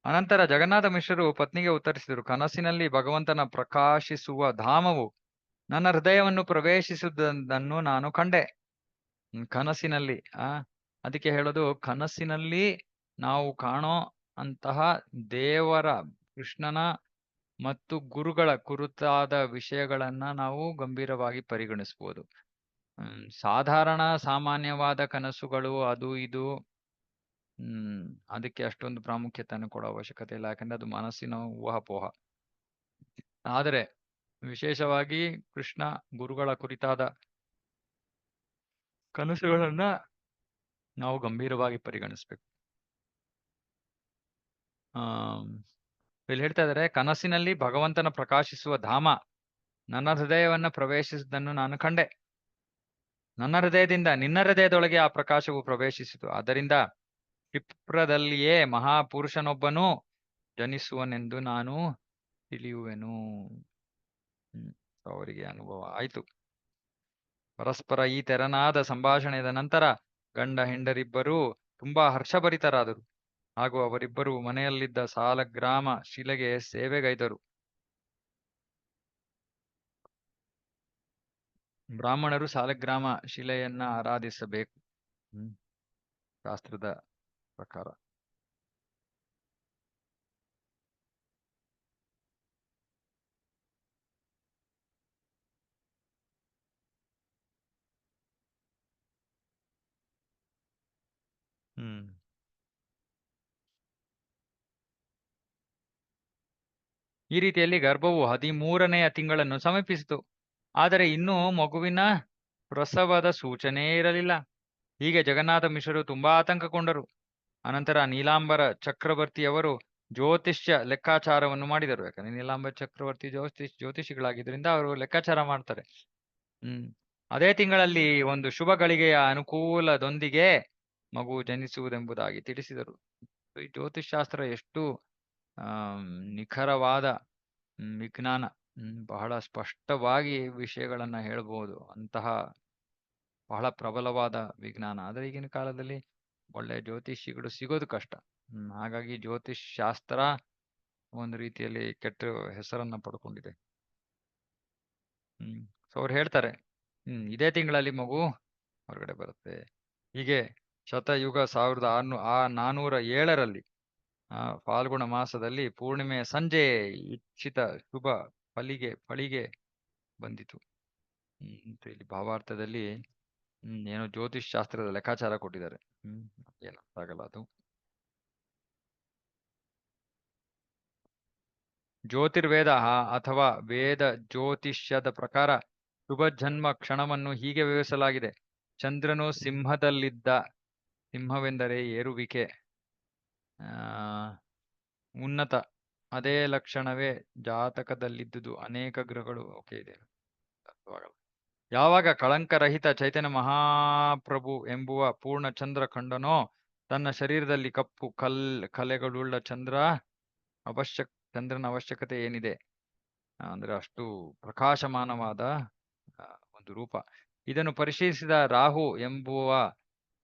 ಅನಂತರ ಜಗನ್ನಾಥ ಮಿಶ್ರರು ಪತ್ನಿಗೆ ಉತ್ತರಿಸಿದರು, ಕನಸಿನಲ್ಲಿ ಭಗವಂತನ ಪ್ರಕಾಶಿಸುವ ಧಾಮವು ನನ್ನ ಹೃದಯವನ್ನು ಪ್ರವೇಶಿಸುವುದನ್ನು ನಾನು ಕಂಡೆ. ಕನಸಿನಲ್ಲಿ ಅದಕ್ಕೆ ಹೇಳೋದು, ಕನಸಿನಲ್ಲಿ ನಾವು ಕಾಣೋ ಅಂತಹ ದೇವರ, ಕೃಷ್ಣನ ಮತ್ತು ಗುರುಗಳ ಕುರಿತಾದ ವಿಷಯಗಳನ್ನ ನಾವು ಗಂಭೀರವಾಗಿ ಪರಿಗಣಿಸಬಹುದು. ಸಾಧಾರಣ ಸಾಮಾನ್ಯವಾದ ಕನಸುಗಳು ಅದು ಇದು ಅದಕ್ಕೆ ಅಷ್ಟೊಂದು ಪ್ರಾಮುಖ್ಯತೆಯನ್ನು ಕೊಡೋ ಅವಶ್ಯಕತೆ ಇಲ್ಲ, ಯಾಕಂದ್ರೆ ಅದು ಮನಸ್ಸಿನ ಊಹಾಪೋಹ. ಆದರೆ ವಿಶೇಷವಾಗಿ ಕೃಷ್ಣ ಗುರುಗಳ ಕುರಿತಾದ ಕನಸುಗಳನ್ನ ನಾವು ಗಂಭೀರವಾಗಿ ಪರಿಗಣಿಸ್ಬೇಕು. ಇಲ್ಲಿ ಹೇಳ್ತಾ ಇದ್ದಾರೆ, ಕನಸಿನಲ್ಲಿ ಭಗವಂತನ ಪ್ರಕಾಶಿಸುವ ಧಾಮ ನನ್ನ ಹೃದಯವನ್ನ ಪ್ರವೇಶಿಸಿದ್ದನ್ನು ನಾನು ಕಂಡೆ. ನನ್ನ ಹೃದಯದಿಂದ ನಿನ್ನ ಹೃದಯದೊಳಗೆ ಆ ಪ್ರಕಾಶವು ಪ್ರವೇಶಿಸಿತು. ಆದ್ದರಿಂದ ಕ್ಷಿಪ್ರದಲ್ಲಿಯೇ ಮಹಾಪುರುಷನೊಬ್ಬನು ಜನಿಸುವನೆಂದು ನಾನು ತಿಳಿಯುವೆನು. ಅವರಿಗೆ ಅನುಭವ ಆಯ್ತು. ಪರಸ್ಪರ ಈ ತೆರನಾದ ಸಂಭಾಷಣೆಯ ನಂತರ ಗಂಡ ಹೆಂಡರಿಬ್ಬರೂ ತುಂಬಾ ಹರ್ಷಭರಿತರಾದರು, ಹಾಗೂ ಅವರಿಬ್ಬರು ಮನೆಯಲ್ಲಿದ್ದ ಸಾಲಗ್ರಾಮ ಶಿಲೆಗೆ ಸೇವೆಗೈದರು. ಬ್ರಾಹ್ಮಣರು ಸಾಲಗ್ರಾಮ ಶಿಲೆಯನ್ನ ಆರಾಧಿಸಬೇಕು, ಶಾಸ್ತ್ರದ ಪ್ರಕಾರ. ಈ ರೀತಿಯಲ್ಲಿ ಗರ್ಭವು 13ನೆಯ ತಿಂಗಳನ್ನು ಸಮೀಪಿಸಿತು, ಆದರೆ ಇನ್ನೂ ಮಗುವಿನ ಪ್ರಸವದ ಸೂಚನೆಯೇ ಇರಲಿಲ್ಲ. ಹೀಗೆ ಜಗನ್ನಾಥ ಮಿಶ್ರರು ತುಂಬಾ ಆತಂಕಗೊಂಡರು. ಅನಂತರ ನೀಲಾಂಬರ ಚಕ್ರವರ್ತಿಯವರು ಜ್ಯೋತಿಷ್ಯ ಲೆಕ್ಕಾಚಾರವನ್ನು ಮಾಡಿದರು. ಯಾಕಂದ್ರೆ ನೀಲಾಂಬರ ಚಕ್ರವರ್ತಿ ಜ್ಯೋತಿಷಿಗಳಾಗಿದ್ದರಿಂದ ಅವರು ಲೆಕ್ಕಾಚಾರ ಮಾಡ್ತಾರೆ. ಅದೇ ತಿಂಗಳಲ್ಲಿ ಒಂದು ಶುಭ ಗಳಿಗೆಯ ಅನುಕೂಲದೊಂದಿಗೆ ಮಗು ಜನಿಸುವುದೆಂಬುದಾಗಿ ತಿಳಿಸಿದರು. ಈ ಜ್ಯೋತಿಷ್ ಶಾಸ್ತ್ರ ಎಷ್ಟು ನಿಖರವಾದ ವಿಜ್ಞಾನ, ಬಹಳ ಸ್ಪಷ್ಟವಾಗಿ ವಿಷಯಗಳನ್ನ ಹೇಳ್ಬೋದು, ಅಂತಹ ಬಹಳ ಪ್ರಬಲವಾದ ವಿಜ್ಞಾನ. ಆದ್ರೆ ಈಗಿನ ಕಾಲದಲ್ಲಿ ಒಳ್ಳೆ ಜ್ಯೋತಿಷಿಗಳು ಸಿಗೋದು ಕಷ್ಟ. ಹಾಗಾಗಿ ಜ್ಯೋತಿಷ್ ಶಾಸ್ತ್ರ ಒಂದು ರೀತಿಯಲ್ಲಿ ಕೆಟ್ಟ ಹೆಸರನ್ನ ಪಡ್ಕೊಂಡಿದೆ. ಸೊ ಅವ್ರು ಹೇಳ್ತಾರೆ, ಇದೇ ತಿಂಗಳಲ್ಲಿ ಮಗು ಹೊರಗಡೆ ಬರುತ್ತೆ. ಹೀಗೆ ಶತಯುಗ 1407ರಲ್ಲಿ ಫಾಲ್ಗುಣ ಮಾಸದಲ್ಲಿ ಪೂರ್ಣಿಮೆಯ ಸಂಜೆ ಇಚ್ಛಿತ ಶುಭ ಫಳಿಗೆ ಬಂದಿತು. ಇಲ್ಲಿ ಭಾವಾರ್ಥದಲ್ಲಿ ಏನೋ ಜ್ಯೋತಿಷ್ ಶಾಸ್ತ್ರದ ಲೆಕ್ಕಾಚಾರ ಕೊಟ್ಟಿದ್ದಾರೆ. ಏನಂತಾಗಲ್ಲ ಅದು. ಜ್ಯೋತಿರ್ವೇದ ಅಥವಾ ವೇದ ಜ್ಯೋತಿಷ್ಯದ ಪ್ರಕಾರ ಶುಭ ಜನ್ಮ ಕ್ಷಣವನ್ನು ಹೀಗೆ ವಿವರಿಸಲಾಗಿದೆ. ಚಂದ್ರನು ಸಿಂಹದಲ್ಲಿದ್ದ, ಸಿಂಹವೆಂದರೆ ಏರುವಿಕೆ, ಉನ್ನತ. ಅದೇ ಲಕ್ಷಣವೇ ಜಾತಕದಲ್ಲಿದ್ದುದು. ಅನೇಕ ಗ್ರಹಗಳು ಓಕೆ ಇದೆ ಅರ್ಥವಾಗಲ್ಲ. ಯಾವಾಗ ಕಳಂಕರಹಿತ ಚೈತನ್ಯ ಮಹಾಪ್ರಭು ಎಂಬುವ ಪೂರ್ಣ ಚಂದ್ರ ಕಂಡನೋ, ತನ್ನ ಶರೀರದಲ್ಲಿ ಕಪ್ಪು ಕಲೆಗಳುಳ್ಳ ಚಂದ್ರನ ಅವಶ್ಯಕತೆ ಏನಿದೆ, ಅಂದ್ರೆ ಅಷ್ಟು ಪ್ರಕಾಶಮಾನವಾದ ಆ, ಒಂದು ರೂಪ. ಇದನ್ನು ಪರಿಶೀಲಿಸಿದ ರಾಹು ಎಂಬುವ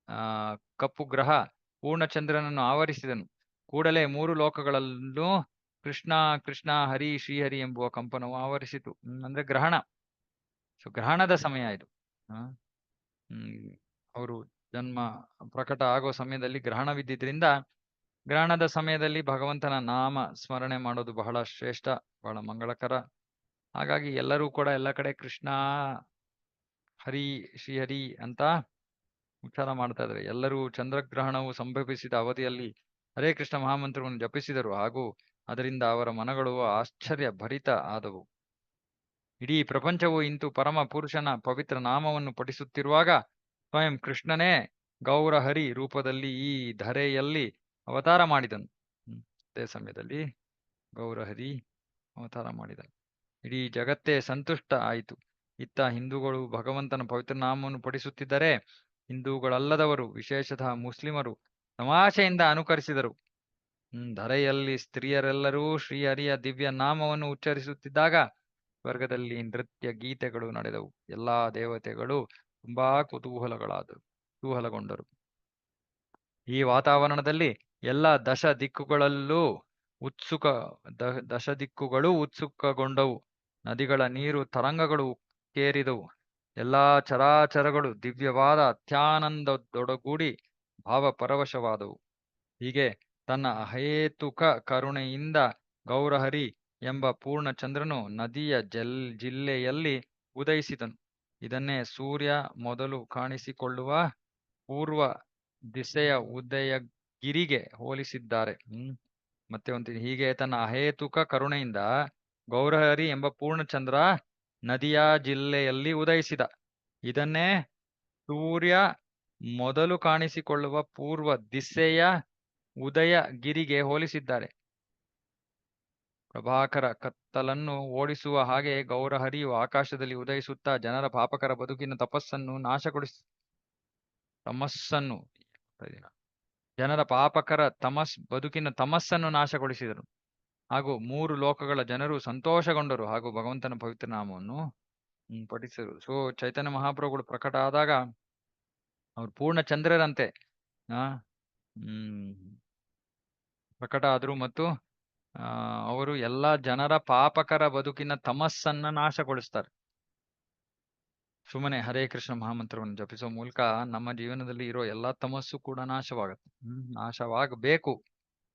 ಆ ಕಪ್ಪು ಗ್ರಹ ಪೂರ್ಣಚಂದ್ರನನ್ನು ಆವರಿಸಿದನು. ಕೂಡಲೇ ಮೂರು ಲೋಕಗಳಲ್ಲೂ ಕೃಷ್ಣ ಕೃಷ್ಣ ಹರಿ ಶ್ರೀಹರಿ ಎಂಬುವ ಕಂಪನವು ಆವರಿಸಿತು. ಅಂದ್ರೆ ಗ್ರಹಣ. ಸೊ ಗ್ರಹಣದ ಸಮಯ ಇದು. ಅವರು ಜನ್ಮ ಪ್ರಕಟ ಆಗೋ ಸಮಯದಲ್ಲಿ ಗ್ರಹಣವಿದ್ದಿದ್ರಿಂದ ಗ್ರಹಣದ ಸಮಯದಲ್ಲಿ ಭಗವಂತನ ನಾಮ ಸ್ಮರಣೆ ಮಾಡೋದು ಬಹಳ ಶ್ರೇಷ್ಠ, ಬಹಳ ಮಂಗಳಕರ. ಹಾಗಾಗಿ ಎಲ್ಲರೂ ಕೂಡ ಎಲ್ಲ ಕಡೆ ಕೃಷ್ಣ ಹರಿ ಶ್ರೀಹರಿ ಅಂತ ಉಚ್ಚಾರ ಮಾಡ್ತಾ ಇದ್ದಾರೆ. ಎಲ್ಲರೂ ಚಂದ್ರಗ್ರಹಣವು ಸಂಭವಿಸಿದ ಅವಧಿಯಲ್ಲಿ ಹರೇ ಕೃಷ್ಣ ಮಹಾಮಂತ್ರವನ್ನು ಜಪಿಸಿದರು ಹಾಗೂ ಅದರಿಂದ ಅವರ ಮನಗಳು ಆಶ್ಚರ್ಯ ಭರಿತ ಆದವು. ಇಡೀ ಪ್ರಪಂಚವು ಇಂತು ಪರಮ ಪುರುಷನ ಪವಿತ್ರ ನಾಮವನ್ನು ಪಠಿಸುತ್ತಿರುವಾಗ ಸ್ವಯಂ ಕೃಷ್ಣನೇ ಗೌರಹರಿ ರೂಪದಲ್ಲಿ ಈ ಧರೆಯಲ್ಲಿ ಅವತಾರ ಮಾಡಿದನು. ಅದೇ ಸಮಯದಲ್ಲಿ ಗೌರಹರಿ ಅವತಾರ ಮಾಡಿದನು. ಇಡೀ ಜಗತ್ತೇ ಸಂತುಷ್ಟ ಆಯಿತು. ಇತ್ತ ಹಿಂದೂಗಳು ಭಗವಂತನ ಪವಿತ್ರ ನಾಮವನ್ನು ಪಠಿಸುತ್ತಿದ್ದರೆ ಹಿಂದೂಗಳಲ್ಲದವರು, ವಿಶೇಷತಃ ಮುಸ್ಲಿಮರು ತಮಾಷೆಯಿಂದ ಅನುಕರಿಸಿದರು. ಧರೆಯಲ್ಲಿ ಸ್ತ್ರೀಯರೆಲ್ಲರೂ ಶ್ರೀಹರಿಯ ದಿವ್ಯ ನಾಮವನ್ನು ಉಚ್ಚರಿಸುತ್ತಿದ್ದಾಗ ಸ್ವರ್ಗದಲ್ಲಿ ನೃತ್ಯ ಗೀತೆಗಳು ನಡೆದವು. ಎಲ್ಲಾ ದೇವತೆಗಳು ತುಂಬಾ ಕುತೂಹಲಗೊಂಡರು. ಈ ವಾತಾವರಣದಲ್ಲಿ ಎಲ್ಲ ದಶ ದಿಕ್ಕುಗಳು ಉತ್ಸುಕಗೊಂಡವು. ನದಿಗಳ ನೀರು ತರಂಗಗಳು ಕೇರಿದವು. ಎಲ್ಲಾ ಚರಾಚರಗಳು ದಿವ್ಯವಾದ ಅತ್ಯಾನಂದದೊಡಗೂಡಿ ಭಾವಪರವಶವಾದವು. ಹೀಗೆ ತನ್ನ ಅಹೇತುಕ ಕರುಣೆಯಿಂದ ಗೌರಹರಿ ಎಂಬ ಪೂರ್ಣಚಂದ್ರನು ನದಿಯ ಜಿಲ್ಲೆಯಲ್ಲಿ ಉದಯಿಸಿದನು. ಇದನ್ನೇ ಸೂರ್ಯ ಮೊದಲು ಕಾಣಿಸಿಕೊಳ್ಳುವ ಪೂರ್ವ ದಿಸೆಯ ಉದಯಗಿರಿಗೆ ಹೋಲಿಸಿದ್ದಾರೆ. ಮತ್ತೆ ಒಂದು ಹೀಗೆ ತನ್ನ ಅಹೇತುಕ ಕರುಣೆಯಿಂದ ಗೌರಹರಿ ಎಂಬ ಪೂರ್ಣಚಂದ್ರ ನದಿಯ ಜಿಲ್ಲೆಯಲ್ಲಿ ಉದಯಿಸಿದ. ಇದನ್ನೇ ಸೂರ್ಯ ಮೊದಲು ಕಾಣಿಸಿಕೊಳ್ಳುವ ಪೂರ್ವ ದಿಸೆಯ ಉದಯಗಿರಿಗೆ ಹೋಲಿಸಿದ್ದಾರೆ. ಪ್ರಭಾಕರ ಕತ್ತಲನ್ನು ಓಡಿಸುವ ಹಾಗೆ ಗೌರಹರಿಯು ಆಕಾಶದಲ್ಲಿ ಉದಯಿಸುತ್ತಾ ಜನರ ಪಾಪಕರ ಬದುಕಿನ ಬದುಕಿನ ತಮಸ್ಸನ್ನು ನಾಶಗೊಳಿಸಿದರು. ಹಾಗೂ ಮೂರು ಲೋಕಗಳ ಜನರು ಸಂತೋಷಗೊಂಡರು ಹಾಗೂ ಭಗವಂತನ ಪವಿತ್ರ ನಾಮವನ್ನು ಪಠಿಸಿದರು. ಸೊ ಚೈತನ್ಯ ಮಹಾಪ್ರಭುಗಳು ಪ್ರಕಟ ಆದಾಗ ಅವರು ಪೂರ್ಣ ಚಂದ್ರರಂತೆ ಪ್ರಕಟ ಆದರು ಮತ್ತು ಅವರು ಎಲ್ಲ ಜನರ ಪಾಪಕರ ಬದುಕಿನ ತಮಸ್ಸನ್ನ ನಾಶಗೊಳಿಸ್ತಾರೆ. ಸುಮ್ಮನೆ ಹರೇ ಕೃಷ್ಣ ಮಹಾಮಂತ್ರವನ್ನು ಜಪಿಸುವ ಮೂಲಕ ನಮ್ಮ ಜೀವನದಲ್ಲಿ ಇರೋ ಎಲ್ಲಾ ತಮಸ್ಸು ಕೂಡ ನಾಶವಾಗುತ್ತೆ. ನಾಶವಾಗಬೇಕು.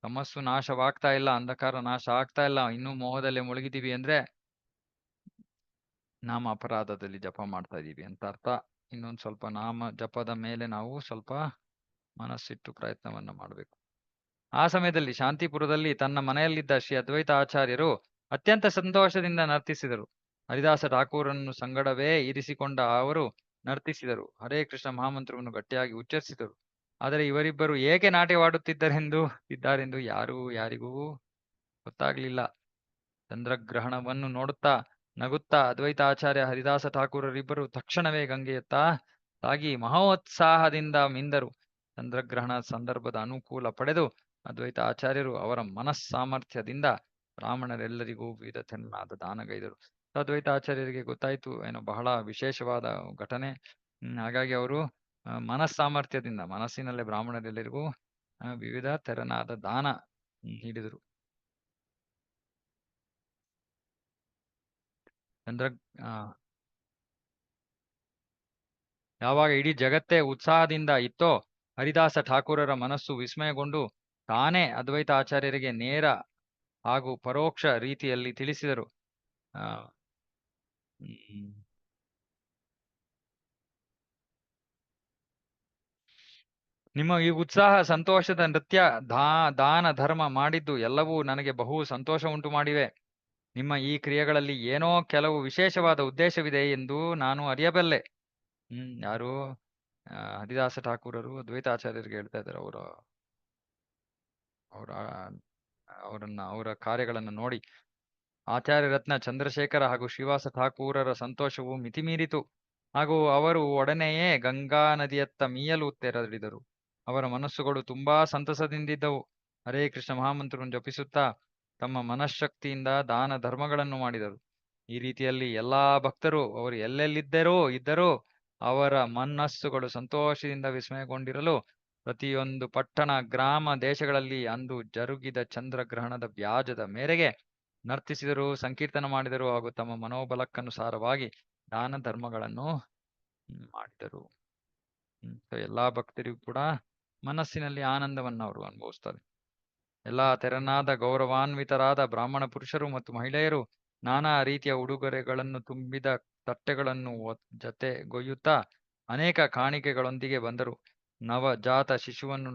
ತಮಸ್ಸು ನಾಶವಾಗ್ತಾ ಇಲ್ಲ, ಅಂಧಕಾರ ನಾಶ ಆಗ್ತಾ ಇಲ್ಲ, ಇನ್ನೂ ಮೋಹದಲ್ಲಿ ಮುಳುಗಿದೀವಿ ಅಂದ್ರೆ ನಾಮ ಅಪರಾಧದಲ್ಲಿ ಜಪ ಮಾಡ್ತಾ ಇದೀವಿ ಅಂತ ಅರ್ಥ. ಇನ್ನೊಂದು ಸ್ವಲ್ಪ ನಾಮ ಜಪದ ಮೇಲೆ ನಾವು ಸ್ವಲ್ಪ ಮನಸ್ಸಿಟ್ಟು ಪ್ರಯತ್ನವನ್ನ ಮಾಡಬೇಕು. ಆ ಸಮಯದಲ್ಲಿ ಶಾಂತಿಪುರದಲ್ಲಿ ತನ್ನ ಮನೆಯಲ್ಲಿದ್ದ ಶ್ರೀ ಅದ್ವೈತ ಆಚಾರ್ಯರು ಅತ್ಯಂತ ಸಂತೋಷದಿಂದ ನರ್ತಿಸಿದರು. ಹರಿದಾಸ ಠಾಕೂರನ್ನು ಸಂಗಡವೇ ಇರಿಸಿಕೊಂಡ ಅವರು ನರ್ತಿಸಿದರು. ಹರೇ ಕೃಷ್ಣ ಮಹಾಮಂತ್ರವನ್ನು ಗಟ್ಟಿಯಾಗಿ ಉಚ್ಚರಿಸಿದರು. ಆದರೆ ಇವರಿಬ್ಬರು ಏಕೆ ಇದ್ದಾರೆಂದು ಯಾರಿಗೂ ಗೊತ್ತಾಗ್ಲಿಲ್ಲ. ಚಂದ್ರಗ್ರಹಣವನ್ನು ನೋಡುತ್ತಾ ನಗುತ್ತಾ ಅದ್ವೈತಾಚಾರ್ಯ ಹರಿದಾಸ ಠಾಕೂರರಿಬ್ಬರು ತಕ್ಷಣವೇ ಗಂಗೆಯತ್ತ ಸಾಗಿ ಮಹೋತ್ಸಾಹದಿಂದ ಮಿಂದರು. ಚಂದ್ರಗ್ರಹಣ ಸಂದರ್ಭದ ಅನುಕೂಲ ಪಡೆದು ಅದ್ವೈತ ಆಚಾರ್ಯರು ಅವರ ಮನಸ್ಸಾಮರ್ಥ್ಯದಿಂದ ಬ್ರಾಹ್ಮಣರೆಲ್ಲರಿಗೂ ವಿವಿಧ ತೆರನಾದ ದಾನಗೈದರು. ಅದ್ವೈತ ಆಚಾರ್ಯರಿಗೆ ಗೊತ್ತಾಯ್ತು ಏನೋ ಬಹಳ ವಿಶೇಷವಾದ ಘಟನೆ. ಹಾಗಾಗಿ ಅವರು ಮನಸ್ಸಾಮರ್ಥ್ಯದಿಂದ ಮನಸ್ಸಿನಲ್ಲೇ ಬ್ರಾಹ್ಮಣರೆಲ್ಲರಿಗೂ ವಿವಿಧ ತೆರನಾದ ದಾನ ನೀಡಿದರು. ಯಾವಾಗ ಇಡೀ ಜಗತ್ತೇ ಉತ್ಸಾಹದಿಂದ ಇತ್ತೋ ಹರಿದಾಸ ಠಾಕೂರರ ಮನಸ್ಸು ವಿಸ್ಮಯಗೊಂಡು ತಾನೇ ಅದ್ವೈತ ಆಚಾರ್ಯರಿಗೆ ನೇರ ಹಾಗೂ ಪರೋಕ್ಷ ರೀತಿಯಲ್ಲಿ ತಿಳಿಸಿದರು. ನಿಮ್ಮ ಈ ಉತ್ಸಾಹ, ಸಂತೋಷದ ನೃತ್ಯ, ದಾನ ಧರ್ಮ ಮಾಡಿದ್ದು ಎಲ್ಲವೂ ನನಗೆ ಬಹು ಸಂತೋಷ ಉಂಟು ಮಾಡಿವೆ. ನಿಮ್ಮ ಈ ಕ್ರಿಯೆಗಳಲ್ಲಿ ಏನೋ ಕೆಲವು ವಿಶೇಷವಾದ ಉದ್ದೇಶವಿದೆ ಎಂದು ನಾನು ಅರಿಯಬಲ್ಲೆ. ಯಾರು ಹರಿದಾಸ ಠಾಕೂರರು ಅದ್ವೈತಾಚಾರ್ಯರಿಗೆ ಹೇಳ್ತಾ ಇದ್ದಾರೆ. ಅವರ ಅವರ ಕಾರ್ಯಗಳನ್ನು ನೋಡಿ ಆಚಾರ್ಯ ರತ್ನ ಚಂದ್ರಶೇಖರ ಹಾಗೂ ಶ್ರೀವಾಸ ಠಾಕೂರರ ಸಂತೋಷವು ಮಿತಿಮೀರಿತು. ಹಾಗೂ ಅವರು ಒಡನೆಯೇ ಗಂಗಾ ನದಿಯತ್ತ ಮೀಯಲು ತೆರಳಿದರು. ಅವರ ಮನಸ್ಸುಗಳು ತುಂಬಾ ಸಂತಸದಿಂದಿದ್ದವು. ಹರೇ ಕೃಷ್ಣ ಮಹಾಮಂತ್ರವನ್ನು ಜಪಿಸುತ್ತಾ ತಮ್ಮ ಮನಃಶಕ್ತಿಯಿಂದ ದಾನ ಧರ್ಮಗಳನ್ನು ಮಾಡಿದರು. ಈ ರೀತಿಯಲ್ಲಿ ಎಲ್ಲಾ ಭಕ್ತರು ಅವರು ಇದ್ದರೋ ಅವರ ಮನಸ್ಸುಗಳು ಸಂತೋಷದಿಂದ ವಿಸ್ಮಯಗೊಂಡಿರಲು ಪ್ರತಿಯೊಂದು ಪಟ್ಟಣ, ಗ್ರಾಮ, ದೇಶಗಳಲ್ಲಿ ಅಂದು ಜರುಗಿದ ಚಂದ್ರಗ್ರಹಣದ ವ್ಯಾಜದ ಮೇರೆಗೆ ನರ್ತಿಸಿದರು, ಸಂಕೀರ್ತನ ಮಾಡಿದರು ಹಾಗೂ ತಮ್ಮ ಮನೋಬಲಕ್ಕನುಸಾರವಾಗಿ ದಾನ ಧರ್ಮಗಳನ್ನು ಮಾಡಿದರು. ಎಲ್ಲಾ ಭಕ್ತರಿಗೂ ಕೂಡ ಮನಸ್ಸಿನಲ್ಲಿ ಆನಂದವನ್ನು ಅವರು ಅನುಭವಿಸ್ತಾರೆ. ಎಲ್ಲಾ ತೆರನಾದ ಗೌರವಾನ್ವಿತರಾದ ಬ್ರಾಹ್ಮಣ ಪುರುಷರು ಮತ್ತು ಮಹಿಳೆಯರು ನಾನಾ ರೀತಿಯ ಉಡುಗೊರೆಗಳನ್ನು ತುಂಬಿದ ತಟ್ಟೆಗಳನ್ನು ಜೊತೆಗೊಯ್ಯುತ್ತಾ ಅನೇಕ ಕಾಣಿಕೆಗಳೊಂದಿಗೆ ಬಂದರು. ನವಜಾತ ಶಿಶುವನ್ನು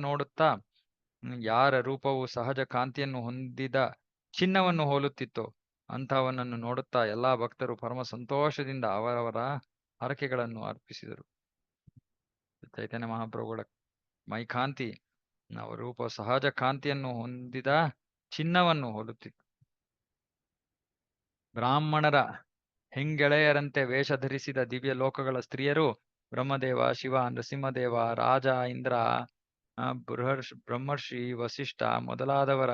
ನೋಡುತ್ತಾ ಯಾರ ರೂಪವು ಸಹಜ ಕಾಂತಿಯನ್ನು ಹೊಂದಿದ ಚಿನ್ನವನ್ನು ಹೋಲುತ್ತಿತ್ತೋ ಅಂಥವನನ್ನು ನೋಡುತ್ತಾ ಎಲ್ಲಾ ಭಕ್ತರು ಪರಮ ಸಂತೋಷದಿಂದ ಅವರವರ ಹರಕೆಗಳನ್ನು ಅರ್ಪಿಸಿದರು. ಚೈತನ್ಯ ಮಹಾಪ್ರಭುಗಳ ಮೈಕಾಂತಿ ಅವರ ರೂಪ ಸಹಜ ಕಾಂತಿಯನ್ನು ಹೊಂದಿದ ಚಿನ್ನವನ್ನು ಹೋಲುತ್ತಿತ್ತು. ಬ್ರಾಹ್ಮಣರ ಹೆಂಗೆಳೆಯರಂತೆ ವೇಷ ಧರಿಸಿದ ದಿವ್ಯ ಲೋಕಗಳ ಸ್ತ್ರೀಯರು ಬ್ರಹ್ಮದೇವ, ಶಿವ, ನರಸಿಂಹದೇವ, ರಾಜ, ಇಂದ್ರ, ಬ್ರಹ್ಮರ್ಷಿ, ವಸಿಷ್ಠ ಮೊದಲಾದವರ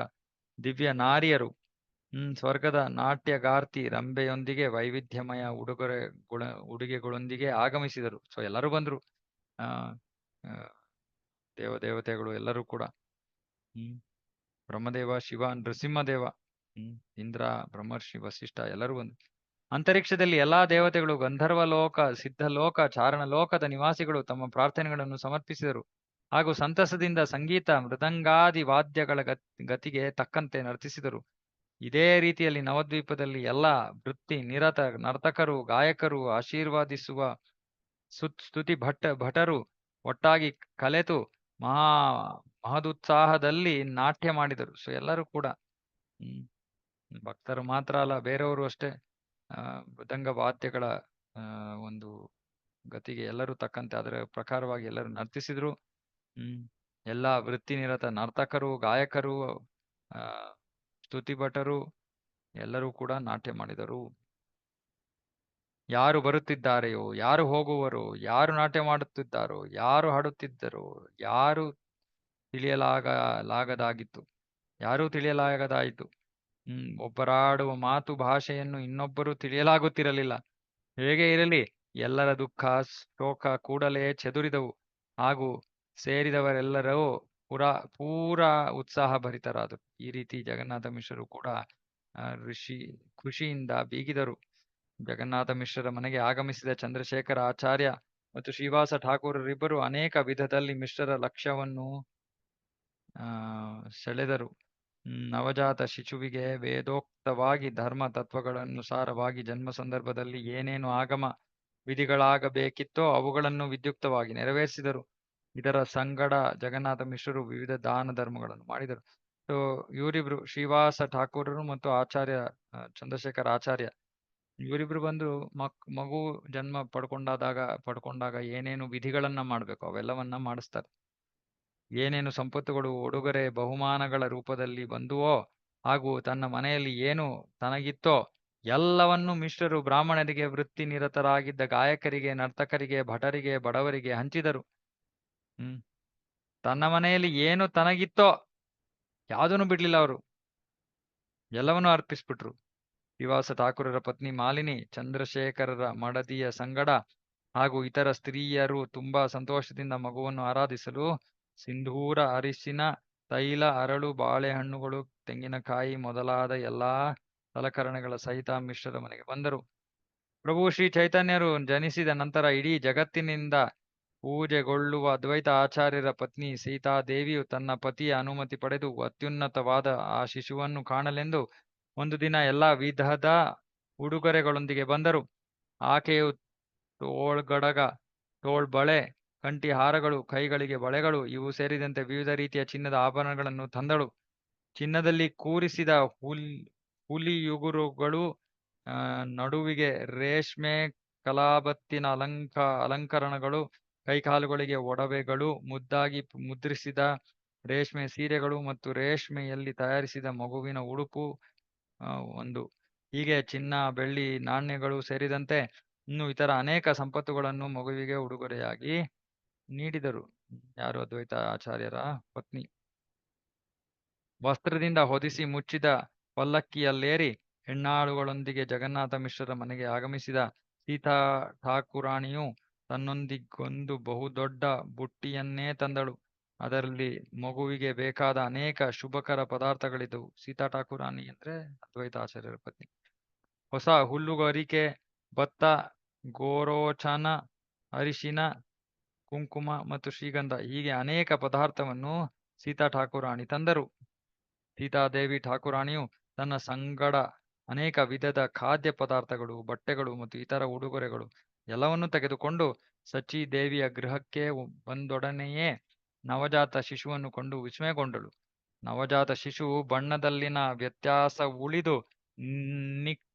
ದಿವ್ಯ ನಾರಿಯರು ಸ್ವರ್ಗದ ನಾಟ್ಯಗಾರ್ತಿ ರಂಬೆಯೊಂದಿಗೆ ವೈವಿಧ್ಯಮಯ ಉಡುಗೆಗಳೊಂದಿಗೆ ಆಗಮಿಸಿದರು. ಸೊ ಎಲ್ಲರೂ ಬಂದ್ರು. ದೇವತೆಗಳು ಎಲ್ಲರೂ ಕೂಡ ಬ್ರಹ್ಮದೇವ, ಶಿವ, ನರಸಿಂಹದೇವ, ಇಂದ್ರ, ಬ್ರಹ್ಮರ್ಷಿ, ವಸಿಷ್ಠ ಎಲ್ಲರೂ ಬಂದ್ರು. ಅಂತರಿಕ್ಷದಲ್ಲಿ ಎಲ್ಲಾ ದೇವತೆಗಳು, ಗಂಧರ್ವಲೋಕ, ಸಿದ್ಧಲೋಕ, ಚಾರಣಲೋಕದ ನಿವಾಸಿಗಳು ತಮ್ಮ ಪ್ರಾರ್ಥನೆಗಳನ್ನು ಸಮರ್ಪಿಸಿದರು ಹಾಗೂ ಸಂತಸದಿಂದ ಸಂಗೀತ, ಮೃದಂಗಾದಿ ವಾದ್ಯಗಳ ಗತಿಗೆ ತಕ್ಕಂತೆ ನರ್ತಿಸಿದರು. ಇದೇ ರೀತಿಯಲ್ಲಿ ನವದ್ವೀಪದಲ್ಲಿ ಎಲ್ಲ ವೃತ್ತಿ ನಿರತ ನರ್ತಕರು, ಗಾಯಕರು, ಆಶೀರ್ವಾದಿಸುವ ಸ್ತುತಿ ಭಟರು ಒಟ್ಟಾಗಿ ಕಲೆತು ಮಹದುತ್ಸಾಹದಲ್ಲಿ ನಾಟ್ಯ ಮಾಡಿದರು. ಸೊ ಎಲ್ಲರೂ ಕೂಡ ಭಕ್ತರು ಮಾತ್ರ ಅಲ್ಲ, ಬೇರೆಯವರು ಅಷ್ಟೇ ಮೃದಂಗ ವಾದ್ಯಗಳ ಒಂದು ಗತಿಗೆ ಎಲ್ಲರೂ ತಕ್ಕಂತೆ ಅದರ ಪ್ರಕಾರವಾಗಿ ಎಲ್ಲರೂ ನರ್ತಿಸಿದ್ರು. ಎಲ್ಲ ವೃತ್ತಿನಿರತ ನರ್ತಕರು, ಗಾಯಕರು, ಸ್ತುತಿಭಟರು ಎಲ್ಲರೂ ಕೂಡ ನಾಟ್ಯ ಮಾಡಿದರು. ಯಾರು ಬರುತ್ತಿದ್ದಾರೆಯೋ, ಯಾರು ಹೋಗುವರೋ, ಯಾರು ನಾಟ್ಯ ಮಾಡುತ್ತಿದ್ದಾರೋ, ಯಾರು ಹಾಡುತ್ತಿದ್ದರೋ, ಯಾರೂ ತಿಳಿಯಲಾಗದಾಯಿತು. ಒಬ್ಬರಾಡುವ ಮಾತು ಭಾಷೆಯನ್ನು ಇನ್ನೊಬ್ಬರು ತಿಳಿಯಲಾಗುತ್ತಿರಲಿಲ್ಲ. ಹೇಗೆ ಇರಲಿ, ಎಲ್ಲರ ದುಃಖ ಶೋಕ ಕೂಡಲೇ ಚೆದುರಿದವು ಹಾಗೂ ಸೇರಿದವರೆಲ್ಲರೂ ಪೂರಾ ಉತ್ಸಾಹ ಭರಿತರಾದರು. ಈ ರೀತಿ ಜಗನ್ನಾಥ ಮಿಶ್ರರು ಕೂಡ ಖುಷಿಯಿಂದ ಬೀಗಿದರು. ಜಗನ್ನಾಥ ಮಿಶ್ರರ ಮನೆಗೆ ಆಗಮಿಸಿದ ಚಂದ್ರಶೇಖರ ಆಚಾರ್ಯ ಮತ್ತು ಶ್ರೀವಾಸ ಠಾಕೂರರಿಬ್ಬರು ಅನೇಕ ವಿಧದಲ್ಲಿ ಮಿಶ್ರರ ಲಕ್ಷ್ಯವನ್ನು ಸೆಳೆದರು. ನವಜಾತ ಶಿಶುವಿಗೆ ವೇದೋಕ್ತವಾಗಿ ಧರ್ಮ ತತ್ವಗಳನುಸಾರವಾಗಿ ಜನ್ಮ ಸಂದರ್ಭದಲ್ಲಿ ಏನೇನು ಆಗಮ ವಿಧಿಗಳಾಗಬೇಕಿತ್ತೋ ಅವುಗಳನ್ನು ವಿದ್ಯುಕ್ತವಾಗಿ ನೆರವೇರಿಸಿದರು. ಇದರ ಸಂಗಡ ಜಗನ್ನಾಥ ಮಿಶ್ರರು ವಿವಿಧ ದಾನ ಧರ್ಮಗಳನ್ನು ಮಾಡಿದರು. ಸೊ ಇವರಿಬ್ರು ಶ್ರೀವಾಸ ಠಾಕೂರರು ಮತ್ತು ಆಚಾರ್ಯ ಚಂದ್ರಶೇಖರ ಆಚಾರ್ಯ ಇವರಿಬ್ರು ಬಂದು ಮಗು ಜನ್ಮ ಪಡ್ಕೊಂಡಾಗ ಏನೇನು ವಿಧಿಗಳನ್ನ ಮಾಡ್ಬೇಕು ಅವೆಲ್ಲವನ್ನ ಮಾಡಿಸ್ತಾರೆ. ಏನೇನು ಸಂಪತ್ತುಗಳು, ಉಡುಗೊರೆ, ಬಹುಮಾನಗಳ ರೂಪದಲ್ಲಿ ಬಂದುವೋ ಹಾಗೂ ತನ್ನ ಮನೆಯಲ್ಲಿ ಏನು ತನಗಿತ್ತೋ ಎಲ್ಲವನ್ನೂ ಮಿಶ್ರರು ಬ್ರಾಹ್ಮಣರಿಗೆ, ವೃತ್ತಿ ನಿರತರಾಗಿದ್ದ ಗಾಯಕರಿಗೆ, ನರ್ತಕರಿಗೆ, ಭಟರಿಗೆ, ಬಡವರಿಗೆ ಹಂಚಿದರು. ತನ್ನ ಮನೆಯಲ್ಲಿ ಏನು ತನಗಿತ್ತೋ ಯಾವುದನ್ನು ಬಿಡ್ಲಿಲ್ಲ. ಅವರು ಎಲ್ಲವನ್ನೂ ಅರ್ಪಿಸ್ಬಿಟ್ರು. ಶ್ರೀವಾಸ ಠಾಕೂರರ ಪತ್ನಿ ಮಾಲಿನಿ, ಚಂದ್ರಶೇಖರರ ಮಡದಿಯ ಸಂಗಡ ಹಾಗೂ ಇತರ ಸ್ತ್ರೀಯರು ತುಂಬಾ ಸಂತೋಷದಿಂದ ಮಗುವನ್ನು ಆರಾಧಿಸಲು ಸಿಂಧೂರ, ಅರಿಶಿನ, ತೈಲ, ಅರಳು, ಬಾಳೆಹಣ್ಣುಗಳು, ತೆಂಗಿನಕಾಯಿ ಮೊದಲಾದ ಎಲ್ಲಾ ಸಲಕರಣೆಗಳ ಸಹಿತ ಮಿಶ್ರರ ಮನೆಗೆ ಬಂದರು. ಪ್ರಭು ಶ್ರೀ ಚೈತನ್ಯರು ಜನಿಸಿದ ನಂತರ ಇಡೀ ಜಗತ್ತಿನಿಂದ ಪೂಜೆಗೊಳ್ಳುವ ಅದ್ವೈತ ಆಚಾರ್ಯರ ಪತ್ನಿ ಸೀತಾದೇವಿಯು ತನ್ನ ಪತಿಯ ಅನುಮತಿ ಪಡೆದು ಅತ್ಯುನ್ನತವಾದ ಆ ಶಿಶುವನ್ನು ಕಾಣಲೆಂದು ಒಂದು ದಿನ ಎಲ್ಲಾ ವಿಧದ ಉಡುಗೊರೆಗಳೊಂದಿಗೆ ಬಂದರು. ಆಕೆಯು ತೋಳ್ಗಡಗ, ತೋಳ್ಬಳೆ, ಕಂಠಿ ಹಾರಗಳು, ಕೈಗಳಿಗೆ ಬಳೆಗಳು ಇವು ಸೇರಿದಂತೆ ವಿವಿಧ ರೀತಿಯ ಚಿನ್ನದ ಆಭರಣಗಳನ್ನು ತಂದಳು. ಚಿನ್ನದಲ್ಲಿ ಕೂರಿಸಿದ ಹುಲಿಯುಗುರುಗಳು, ನಡುವಿಗೆ ರೇಷ್ಮೆ ಕಲಾಬತ್ತಿನ ಅಲಂಕರಣಗಳು, ಕೈಕಾಲುಗಳಿಗೆ ಒಡವೆಗಳು, ಮುದ್ದಾಗಿ ಮುದ್ರಿಸಿದ ರೇಷ್ಮೆ ಸೀರೆಗಳು ಮತ್ತು ರೇಷ್ಮೆಯಲ್ಲಿ ತಯಾರಿಸಿದ ಮಗುವಿನ ಉಡುಪು ಒಂದು ಹೀಗೆ ಚಿನ್ನ ಬೆಳ್ಳಿ ನಾಣ್ಯಗಳು ಸೇರಿದಂತೆ ಇನ್ನು ಇತರ ಅನೇಕ ಸಂಪತ್ತುಗಳನ್ನು ಮಗುವಿಗೆ ಉಡುಗೊರೆಯಾಗಿ ನೀಡಿದರು. ಯಾರು? ಅದ್ವೈತ ಆಚಾರ್ಯರ ಪತ್ನಿ. ವಸ್ತ್ರದಿಂದ ಹೊದಿಸಿ ಮುಚ್ಚಿದ ಪಲ್ಲಕ್ಕಿಯಲ್ಲೇರಿ ಹೆಣ್ಣಾಳುಗಳೊಂದಿಗೆ ಜಗನ್ನಾಥ ಮಿಶ್ರರ ಮನೆಗೆ ಆಗಮಿಸಿದ ಸೀತಾ ಠಾಕುರಾಣಿಯು ತನ್ನೊಂದಿಗೊಂದು ಬಹುದೊಡ್ಡ ಬುಟ್ಟಿಯನ್ನೇ ತಂದಳು. ಅದರಲ್ಲಿ ಮಗುವಿಗೆ ಬೇಕಾದ ಅನೇಕ ಶುಭಕರ ಪದಾರ್ಥಗಳಿದ್ದವು. ಸೀತಾ ಠಾಕುರಾಣಿ ಅಂದ್ರೆ ಅದ್ವೈತಾಚಾರ್ಯರ ಪತ್ನಿ. ಹೊಸ ಹುಲ್ಲುಗರಿಕೆ, ಭತ್ತ, ಗೋರೋಚನ, ಅರಿಶಿನ, ಕುಂಕುಮ ಮತ್ತು ಶ್ರೀಗಂಧ ಹೀಗೆ ಅನೇಕ ಪದಾರ್ಥವನ್ನು ಸೀತಾ ಠಾಕುರಾಣಿ ತಂದರು. ಸೀತಾದೇವಿ ಠಾಕುರಾಣಿಯು ತನ್ನ ಸಂಗಡ ಅನೇಕ ವಿಧದ ಖಾದ್ಯ ಪದಾರ್ಥಗಳು, ಬಟ್ಟೆಗಳು ಮತ್ತು ಇತರ ಉಡುಗೊರೆಗಳು ಎಲ್ಲವನ್ನೂ ತೆಗೆದುಕೊಂಡು ಸಚೀದೇವಿಯ ಗೃಹಕ್ಕೆ ಬಂದೊಡನೆಯೇ ನವಜಾತ ಶಿಶುವನ್ನು ಕೊಂಡು ವಿಸ್ಮಯಗೊಂಡಳು. ನವಜಾತ ಶಿಶುವು ಬಣ್ಣದಲ್ಲಿನ ವ್ಯತ್ಯಾಸ ಉಳಿದು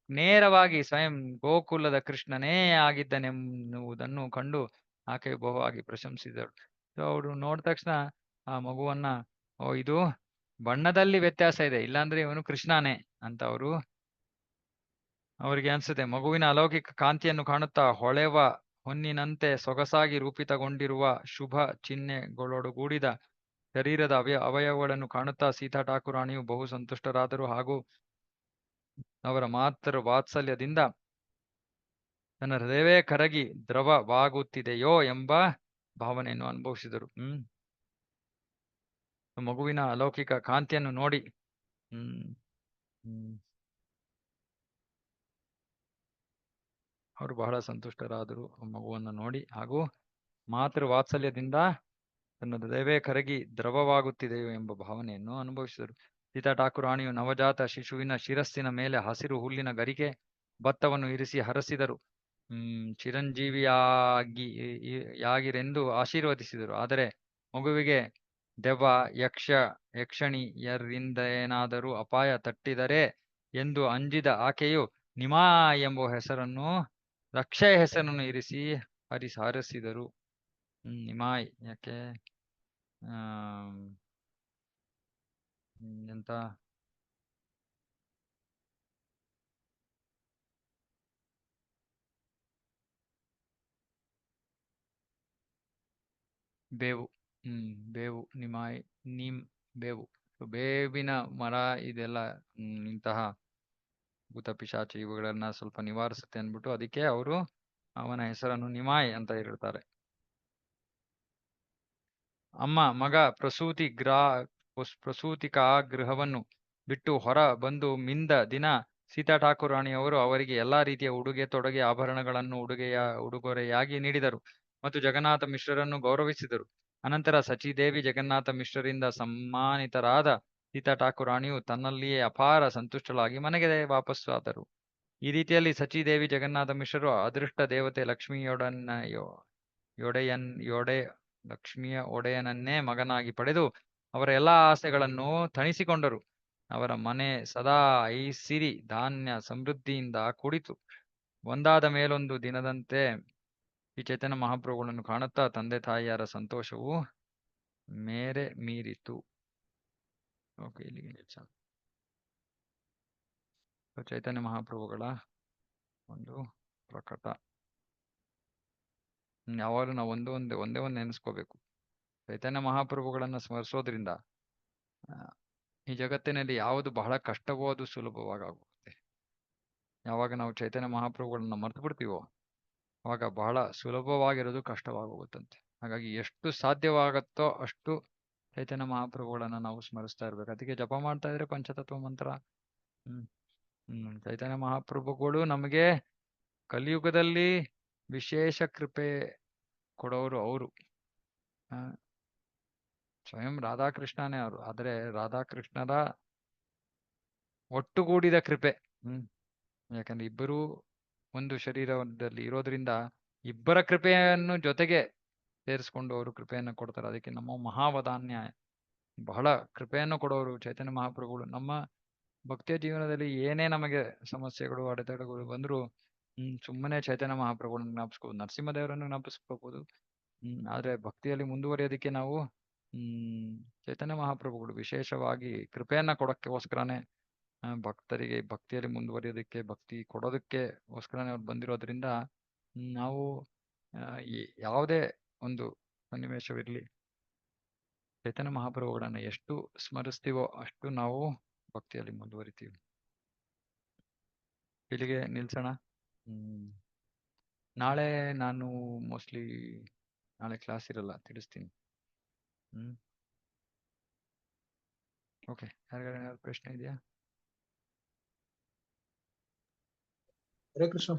ನೇರವಾಗಿ ಸ್ವಯಂ ಗೋಕುಲದ ಕೃಷ್ಣನೇ ಆಗಿದ್ದನೆನ್ನುವುದನ್ನು ಕಂಡು ಆಕೆಯು ಬಹುವಾಗಿ ಪ್ರಶಂಸಿದಳು. ಅವರು ನೋಡಿದ ತಕ್ಷಣ ಆ ಮಗುವನ್ನ, ಓ, ಇದು ಬಣ್ಣದಲ್ಲಿ ವ್ಯತ್ಯಾಸ ಇದೆ, ಇಲ್ಲಾಂದ್ರೆ ಇವನು ಕೃಷ್ಣನೇ ಅಂತ ಅವರಿಗೆ ಅನ್ಸುತ್ತೆ. ಮಗುವಿನ ಅಲೌಕಿಕ ಕಾಂತಿಯನ್ನು ಕಾಣುತ್ತಾ ಹೊಳೆವ ಹೊನ್ನಿನಂತೆ ಸೊಗಸಾಗಿ ರೂಪಿತಗೊಂಡಿರುವ ಶುಭ ಚಿಹ್ನೆಗಳೊಡಗೂಡಿದ ಶರೀರದ ಅವಯವಗಳನ್ನು ಕಾಣುತ್ತಾ ಸೀತಾ ಠಾಕುರಾಣಿಯು ಬಹು ಸಂತುಷ್ಟರಾದರು ಹಾಗೂ ಅವರ ಮಾತೃ ವಾತ್ಸಲ್ಯದಿಂದ ತನ್ನ ಹೃದಯವೇ ಕರಗಿ ದ್ರವವಾಗುತ್ತಿದೆಯೋ ಎಂಬ ಭಾವನೆಯನ್ನು ಅನುಭವಿಸಿದರು. ಮಗುವಿನ ಅಲೌಕಿಕ ಕಾಂತಿಯನ್ನು ನೋಡಿ ಅವರು ಬಹಳ ಸಂತುಷ್ಟರಾದರು ಮಗುವನ್ನು ನೋಡಿ, ಹಾಗೂ ಮಾತೃ ವಾತ್ಸಲ್ಯದಿಂದ ತನ್ನ ಹೃದಯವೇ ಕರಗಿ ದ್ರವವಾಗುತ್ತಿದೆಯೋ ಎಂಬ ಭಾವನೆಯನ್ನು ಅನುಭವಿಸಿದರು. ಸೀತಾ ಠಾಕುರಾಣಿಯು ನವಜಾತ ಶಿಶುವಿನ ಶಿರಸ್ಸಿನ ಮೇಲೆ ಹಸಿರು ಹುಲ್ಲಿನ ಗರಿಕೆ, ಭತ್ತವನ್ನು ಇರಿಸಿ ಹರಸಿದರು. ಚಿರಂಜೀವಿಯಾಗಿರೆಂದು ಆಶೀರ್ವದಿಸಿದರು. ಆದರೆ ಮಗುವಿಗೆ ದೆವ್ವ, ಯಕ್ಷಣಿಯರಿಂದೇನಾದರೂ ಅಪಾಯ ತಟ್ಟಿದರೆ ಎಂದು ಅಂಜಿದ ಆಕೆಯು ನಿಮಾಯ್ ಎಂಬ ಹೆಸರನ್ನು, ರಕ್ಷೆಯ ಹೆಸರನ್ನು ಇರಿಸಿ ಹರಸಿದರು. ನಿಮಾಯ್ ಯಾಕೆ ಎಂತ ಬೇವು, ಬೇವು, ನಿಮಾಯ್, ಬೇವು, ಬೇವಿನ ಮರ ಇದೆಲ್ಲ ಇಂತಹ ಭೂತ ಪಿಶಾಚಿ ಇವುಗಳನ್ನ ಸ್ವಲ್ಪ ನಿವಾರಿಸುತ್ತೆ ಅಂದ್ಬಿಟ್ಟು ಅದಕ್ಕೆ ಅವರು ಅವನ ಹೆಸರನ್ನು ನಿಮಾಯ್ ಅಂತ ಇರ್ತಾರೆ. ಅಮ್ಮ ಮಗ ಪ್ರಸೂತಿಕಾ ಗೃಹವನ್ನು ಬಿಟ್ಟು ಹೊರ ಬಂದು ಮಿಂದ ದಿನ ಸೀತಾ ಠಾಕುರಾಣಿಯವರು ಅವರಿಗೆ ಎಲ್ಲಾ ರೀತಿಯ ಉಡುಗೆ ತೊಡುಗೆ ಆಭರಣಗಳನ್ನು ಉಡುಗೊರೆಯಾಗಿ ನೀಡಿದರು ಮತ್ತು ಜಗನ್ನಾಥ ಮಿಶ್ರರನ್ನು ಗೌರವಿಸಿದರು. ಅನಂತರ ಸಚೀದೇವಿ ಜಗನ್ನಾಥ ಮಿಶ್ರರಿಂದ ಸಮ್ಮಾನಿತರಾದ ಸೀತಾ ಠಾಕುರಾಣಿಯು ತನ್ನಲ್ಲಿಯೇ ಅಪಾರ ಸಂತುಷ್ಟಳಾಗಿ ಮನೆಗೆ ವಾಪಸ್ಸು ಆದರು. ಈ ರೀತಿಯಲ್ಲಿ ಸಚೀದೇವಿ ಜಗನ್ನಾಥ ಮಿಶ್ರರು ಅದೃಷ್ಟ ದೇವತೆ ಲಕ್ಷ್ಮಿಯ ಒಡೆಯನನ್ನೇ ಮಗನಾಗಿ ಪಡೆದು ಅವರ ಎಲ್ಲಾ ಆಸೆಗಳನ್ನು ತಣಿಸಿಕೊಂಡರು. ಅವರ ಮನೆ ಸದಾ ಐಸಿರಿ ಧಾನ್ಯ ಸಮೃದ್ಧಿಯಿಂದ ಕೂಡಿತು. ಒಂದಾದ ಮೇಲೊಂದು ದಿನದಂತೆ ಈ ಚೈತನ್ಯ ಮಹಾಪ್ರಭುಗಳನ್ನು ಕಾಣುತ್ತಾ ತಂದೆ ತಾಯಿಯರ ಸಂತೋಷವು ಮೇರೆ ಮೀರಿತು. ಚೈತನ್ಯ ಮಹಾಪ್ರಭುಗಳ ಒಂದು ಪ್ರಕಟ. ಯಾವಾಗಲೂ ನಾವು ಒಂದೇ ಒಂದು ನೆನೆಸ್ಕೋಬೇಕು. ಚೈತನ್ಯ ಮಹಾಪ್ರಭುಗಳನ್ನ ಸ್ಮರಿಸೋದ್ರಿಂದ ಈ ಜಗತ್ತಿನಲ್ಲಿ ಯಾವುದು ಬಹಳ ಕಷ್ಟವೋ ಅದು ಸುಲಭವಾಗುತ್ತೆ. ಯಾವಾಗ ನಾವು ಚೈತನ್ಯ ಮಹಾಪ್ರಭುಗಳನ್ನ ಮರ್ತು ಬಿಡ್ತೀವೋ ಅವಾಗ ಬಹಳ ಸುಲಭವಾಗಿರೋದು ಕಷ್ಟವಾಗೋಗುತ್ತಂತೆ. ಹಾಗಾಗಿ ಎಷ್ಟು ಸಾಧ್ಯವಾಗತ್ತೋ ಅಷ್ಟು ಚೈತನ್ಯ ಮಹಾಪ್ರಭುಗಳನ್ನ ನಾವು ಸ್ಮರಿಸ್ತಾ ಇರ್ಬೇಕು. ಅದಕ್ಕೆ ಜಪ ಮಾಡ್ತಾ ಇದ್ರೆ ಪಂಚತತ್ವ ಮಂತ್ರ. ಚೈತನ್ಯ ಮಹಾಪ್ರಭುಗಳು ನಮಗೆ ಕಲಿಯುಗದಲ್ಲಿ ವಿಶೇಷ ಕೃಪೆ ಕೊಡೋರು ಅವರು. ಸ್ವಯಂ ರಾಧಾಕೃಷ್ಣನೇ ಅವರು. ಆದರೆ ರಾಧಾಕೃಷ್ಣರ ಒಟ್ಟುಗೂಡಿದ ಕೃಪೆ. ಯಾಕಂದ್ರೆ ಇಬ್ಬರು ಒಂದು ಶರೀರದಲ್ಲಿ ಇರೋದ್ರಿಂದ ಇಬ್ಬರ ಕೃಪೆಯನ್ನು ಜೊತೆಗೆ ಸೇರಿಸ್ಕೊಂಡು ಅವರು ಕೃಪೆಯನ್ನು ಕೊಡ್ತಾರೆ. ಅದಕ್ಕೆ ನಮ್ಮ ಮಹಾವದಾನ್ಯ ಬಹಳ ಕೃಪೆಯನ್ನು ಕೊಡೋರು ಚೈತನ್ಯ ಮಹಾಪ್ರಭುಗಳು. ನಮ್ಮ ಭಕ್ತಿಯ ಜೀವನದಲ್ಲಿ ಏನೇ ನಮಗೆ ಸಮಸ್ಯೆಗಳು ಅಡೆತಡೆಗಳು ಬಂದ್ರು ಸುಮ್ಮನೆ ಚೈತನ್ಯ ಮಹಾಪ್ರಭುಗಳನ್ನು ಜ್ಞಾಪಿಸ್ಕೋಬಹುದು, ನರಸಿಂಹದೇವರನ್ನು ಜ್ಞಾಪಿಸ್ಕೋಬಹುದು. ಆದ್ರೆ ಭಕ್ತಿಯಲ್ಲಿ ಮುಂದುವರಿಯೋದಕ್ಕೆ ನಾವು ಚೈತನ್ಯ ಮಹಾಪ್ರಭುಗಳು ವಿಶೇಷವಾಗಿ ಕೃಪೆಯನ್ನ ಕೊಡಕ್ಕೋಸ್ಕರನೇ ಭಕ್ತರಿಗೆ ಭಕ್ತಿಯಲ್ಲಿ ಮುಂದುವರಿಯೋದಕ್ಕೆ ಭಕ್ತಿ ಕೊಡೋದಕ್ಕೋಸ್ಕರನೇ ಅವ್ರು ಬಂದಿರೋದ್ರಿಂದ ನಾವು ಯಾವುದೇ ಒಂದು ಸನ್ನಿವೇಶವಿರ್ಲಿ ಚೈತನ್ಯ ಮಹಾಪ್ರಭುಗಳನ್ನ ಎಷ್ಟು ಸ್ಮರಿಸ್ತೀವೋ ಅಷ್ಟು ನಾವು ಭಕ್ತಿಯಲ್ಲಿ ಮುಂದುವರಿತೀವಿ. ಇಲ್ಲಿಗೆ ನಿಲ್ಸೋಣ. ನಾಳೆ ನಾನು ಮೋಸ್ಟ್ಲಿ ನಾಳೆ ಕ್ಲಾಸ್ ಇರಲ್ಲ, ತಿಳಿಸ್ತೀನಿ. ಓಕೆ, ಯಾರಿಗಾರ ಏನಾದ್ರು ಪ್ರಶ್ನೆ ಇದೆಯಾ? ಹರೇ ಕೃಷ್ಣ.